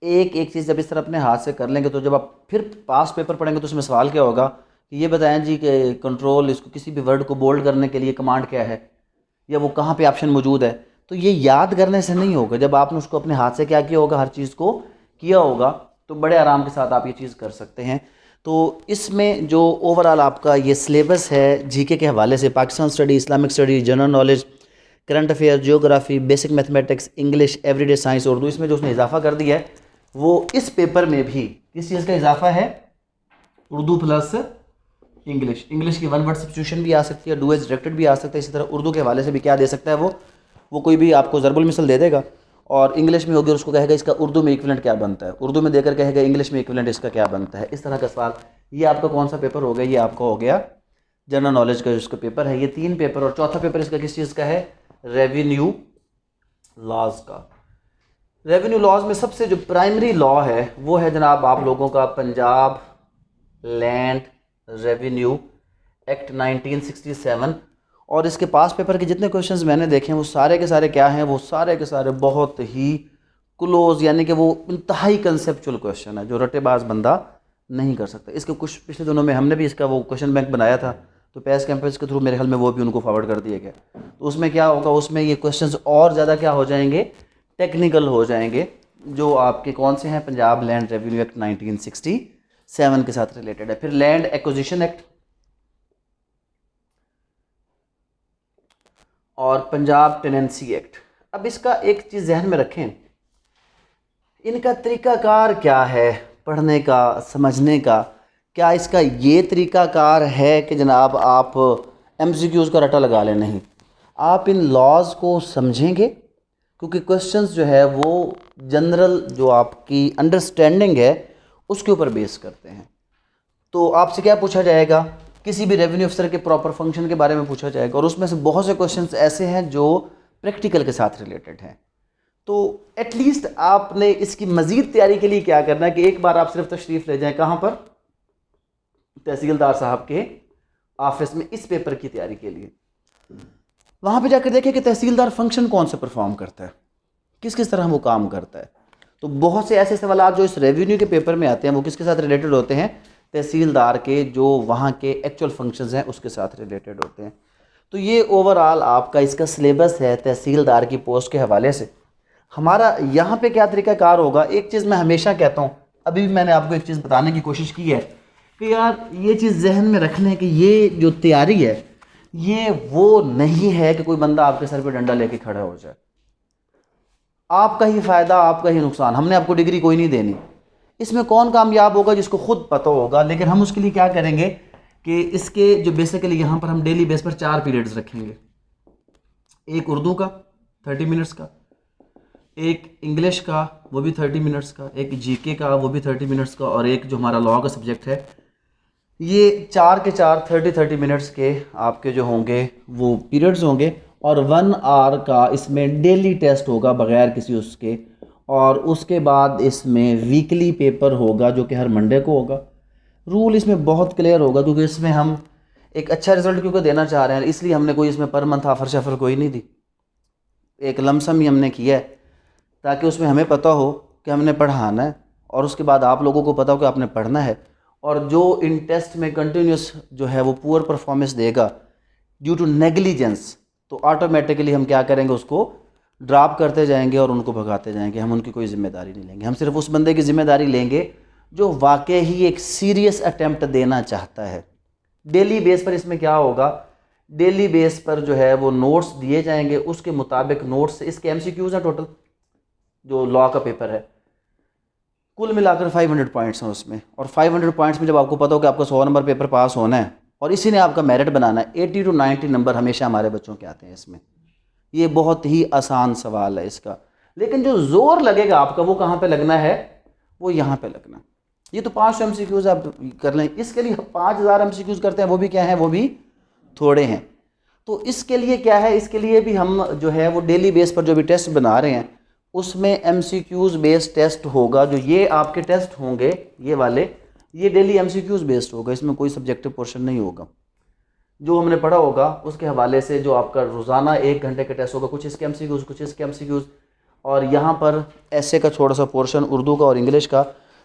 एक एक चीज़ जब इस तरह अपने हाथ से कर लेंगे तो जब आप फिर पास पेपर पढ़ेंगे तो उसमें सवाल क्या होगा कि ये बताएं जी कि कंट्रोल, इसको किसी भी वर्ड को बोल्ड करने के लिए कमांड क्या है, या वो कहाँ पे ऑप्शन मौजूद है। तो ये याद करने से नहीं होगा, जब आपने उसको अपने हाथ से क्या किया होगा, हर चीज़ को किया होगा, तो बड़े आराम के साथ आप ये चीज़ कर सकते हैं। तो इसमें जो ओवरऑल आपका ये सिलेबस है जीके के हवाले से, Pakistan study, Islamic study, general knowledge, current affair, geography, basic mathematics, English, everyday science, Urdu, इसमें जो उसने इजाफा कर दिया है वो इस पेपर में भी किस चीज़ का इजाफा है, उर्दू प्लस इंग्लिश। इंग्लिश की वन वर्ड सब्स्टिट्यूशन भी आ सकती है, डू एज डायरेक्टेड भी आ सकता है। इसी तरह उर्दू के हवाले से भी क्या दे सकता है वो कोई भी आपको ज़रबुल मिसल दे देगा और इंग्लिश में होगी और उसको कहेगा इसका उर्दू में इक्विवेलेंट क्या बनता है, उर्दू में देकर कहेगा इंग्लिश में इक्विवेलेंट इसका क्या बनता है। इस तरह का सवाल, ये आपका कौन सा पेपर हो गया, ये आपका हो गया जनरल नॉलेज का जिसका पेपर है। ये 3 पेपर, और चौथा पेपर इसका किस चीज़ का है, रेवेन्यू लॉज का। रेवेन्यू लॉज में सबसे जो प्राइमरी लॉ है वो है जनाब आप लोगों का पंजाब लैंड रेवेन्यू एक्ट 1967। और इसके पास पेपर के जितने क्वेश्चंस मैंने देखे हैं वो सारे के सारे क्या हैं, वो सारे के सारे बहुत ही क्लोज, यानी कि वो इंतहाई कंसेप्चुअल क्वेश्चन है जो रटेबाज बंदा नहीं कर सकता। इसके कुछ पिछले दिनों में हमने भी इसका वो क्वेश्चन बैंक बनाया था, तो पैस कैंपस के थ्रू मेरे ख्याल में वो भी उनको फॉरवर्ड कर दिया गया। तो उसमें क्या होगा, उसमें ये क्वेश्चंस और ज़्यादा क्या हो जाएंगे, टेक्निकल हो जाएंगे, जो आपके कौन से हैं, पंजाब लैंड रेवेन्यू एक्ट 1967 के साथ रिलेटेड है। फिर लैंड एक्विजिशन एक्ट और पंजाब टेनेंसी एक्ट। अब इसका एक चीज़ जहन में रखें, इनका तरीक़ाकार क्या है पढ़ने का, समझने का। क्या इसका ये तरीक़ाकार है कि जनाब आप एमसीक्यूज़ का रटा लगा लें? नहीं, आप इन लॉज को समझेंगे क्योंकि क्वेश्चंस जो है वो जनरल जो आपकी अंडरस्टैंडिंग है उसके ऊपर बेस करते हैं। तो आपसे क्या पूछा जाएगा, किसी भी रेवेन्यू अफसर के प्रॉपर फंक्शन के बारे में पूछा जाएगा, और उसमें से बहुत से क्वेश्चंस ऐसे हैं जो प्रैक्टिकल के साथ रिलेटेड हैं। तो एटलीस्ट आपने इसकी मज़ीद तैयारी के लिए क्या करना है कि एक बार आप सिर्फ तशरीफ़ ले जाएं, कहाँ पर, तहसीलदार साहब के ऑफिस में, इस पेपर की तैयारी के लिए। वहाँ पे जाकर देखें कि तहसीलदार फंक्शन कौन से परफॉर्म करता है, किस किस तरह वो काम करता है। तो बहुत से ऐसे सवाल जो इस रेवेन्यू के पेपर में आते हैं वो किसके साथ रिलेटेड होते हैं, तहसीलदार के जो वहाँ के एक्चुअल फंक्शंस हैं उसके साथ रिलेटेड होते हैं। तो ये ओवरऑल आपका इसका सिलेबस है तहसीलदार की पोस्ट के हवाले से। हमारा यहाँ पे क्या तरीक़ाकार होगा, एक चीज़ मैं हमेशा कहता हूँ, अभी भी मैंने आपको एक चीज़ बताने की कोशिश की है कि यार ये चीज़ जहन में रख लें कि ये जो तैयारी है ये वो नहीं है कि कोई बंदा आपके सर पे डंडा लेके खड़ा हो जाए। आपका ही फ़ायदा, आपका ही नुकसान। हमने आपको डिग्री कोई नहीं देनी, इसमें कौन कामयाब होगा जिसको खुद पता होगा। लेकिन हम उसके लिए क्या करेंगे कि इसके जो बेसिकली यहाँ पर हम डेली बेस पर 4 पीरियड्स रखेंगे, एक उर्दू का 30 मिनट्स का, एक इंग्लिश का वो भी 30 मिनट्स का, एक जीके का वो भी 30 मिनट्स का, और एक जो हमारा लॉ का सब्जेक्ट है। ये 4 के 4 30 मिनट्स के आपके जो होंगे वो पीरियड्स होंगे, और 1 आवर का इसमें डेली टेस्ट होगा बग़ैर किसी उसके, और उसके बाद इसमें वीकली पेपर होगा जो कि हर मंडे को होगा। रूल इसमें बहुत क्लियर होगा क्योंकि इसमें हम एक अच्छा रिज़ल्ट क्योंकि देना चाह रहे हैं, इसलिए हमने कोई इसमें पर मंथ ऑफर शफर कोई नहीं दी, एक लमसम ही हमने किया है ताकि उसमें हमें पता हो कि हमने पढ़ाना है और उसके बाद आप लोगों को पता हो कि आपने पढ़ना है। और जो इन टेस्ट में कंटिन्यूस जो है वो पुअर परफॉर्मेंस देगा ड्यू टू नेग्लिजेंस, तो ऑटोमेटिकली हम क्या करेंगे, उसको ड्रॉप करते जाएंगे और उनको भगाते जाएंगे। हम उनकी कोई ज़िम्मेदारी नहीं लेंगे, हम सिर्फ उस बंदे की ज़िम्मेदारी लेंगे जो वाकई ही एक सीरियस अटैम्प्ट देना चाहता है। डेली बेस पर इसमें क्या होगा, डेली बेस पर जो है वो नोट्स दिए जाएंगे, उसके मुताबिक नोट्स से इसके MCQs हैं टोटल जो लॉ का पेपर है, कुल मिलाकर 500 पॉइंट्स हैं उसमें। और 500 पॉइंट्स में जब आपको पता हो कि आपका 100 नंबर पेपर पास होना है और इसी ने आपका मेरिट बनाना है, 80 to 90 नंबर हमेशा हमारे बच्चों के आते हैं इसमें। ये बहुत ही आसान सवाल है इसका, लेकिन जो जोर लगेगा आपका वो कहाँ पे लगना है, वो यहाँ पे लगना। ये तो 500 MCQs आप कर लें, इसके लिए 5000 MCQs करते हैं, वो भी क्या है, वो भी थोड़े हैं। तो इसके लिए क्या है, इसके लिए भी हम जो है वो डेली बेस पर जो भी टेस्ट बना रहे हैं उसमें MCQs बेस्ड टेस्ट होगा। जो ये आपके टेस्ट होंगे ये वाले, ये डेली MCQs बेस्ड होगा, इसमें कोई सब्जेक्टिव पोर्शन नहीं होगा। जो हमने पढ़ा होगा उसके हवाले से जो आपका रोज़ाना 1 घंटे का टेस्ट होगा, कुछ इसके MCQs कुछ इसके MCQs, और यहाँ पर ऐसे का थोड़ा सा पोर्शन उर्दू का और इंग्लिश का।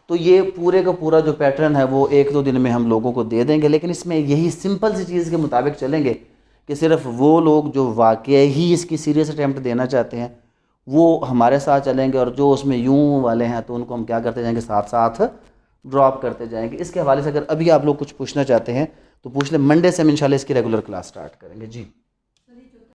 तो ये पूरे का पूरा जो पैटर्न है वो 1-2 दिन में हम लोगों को दे देंगे। लेकिन इसमें यही सिंपल सी चीज़ के मुताबिक चलेंगे कि सिर्फ वो लोग जो वाकई ही इसकी सीरियस अटैम्प्ट देना चाहते हैं वो हमारे साथ चलेंगे, और जो उसमें यूं वाले हैं तो उनको हम क्या करते जाएंगे, साथ साथ ड्रॉप करते जाएंगे। इसके हवाले से अगर अभी आप लोग कुछ पूछना चाहते हैं तो पूछ लें, मंडे से हम इंशाल्लाह इसकी रेगुलर क्लास स्टार्ट करेंगे। जी।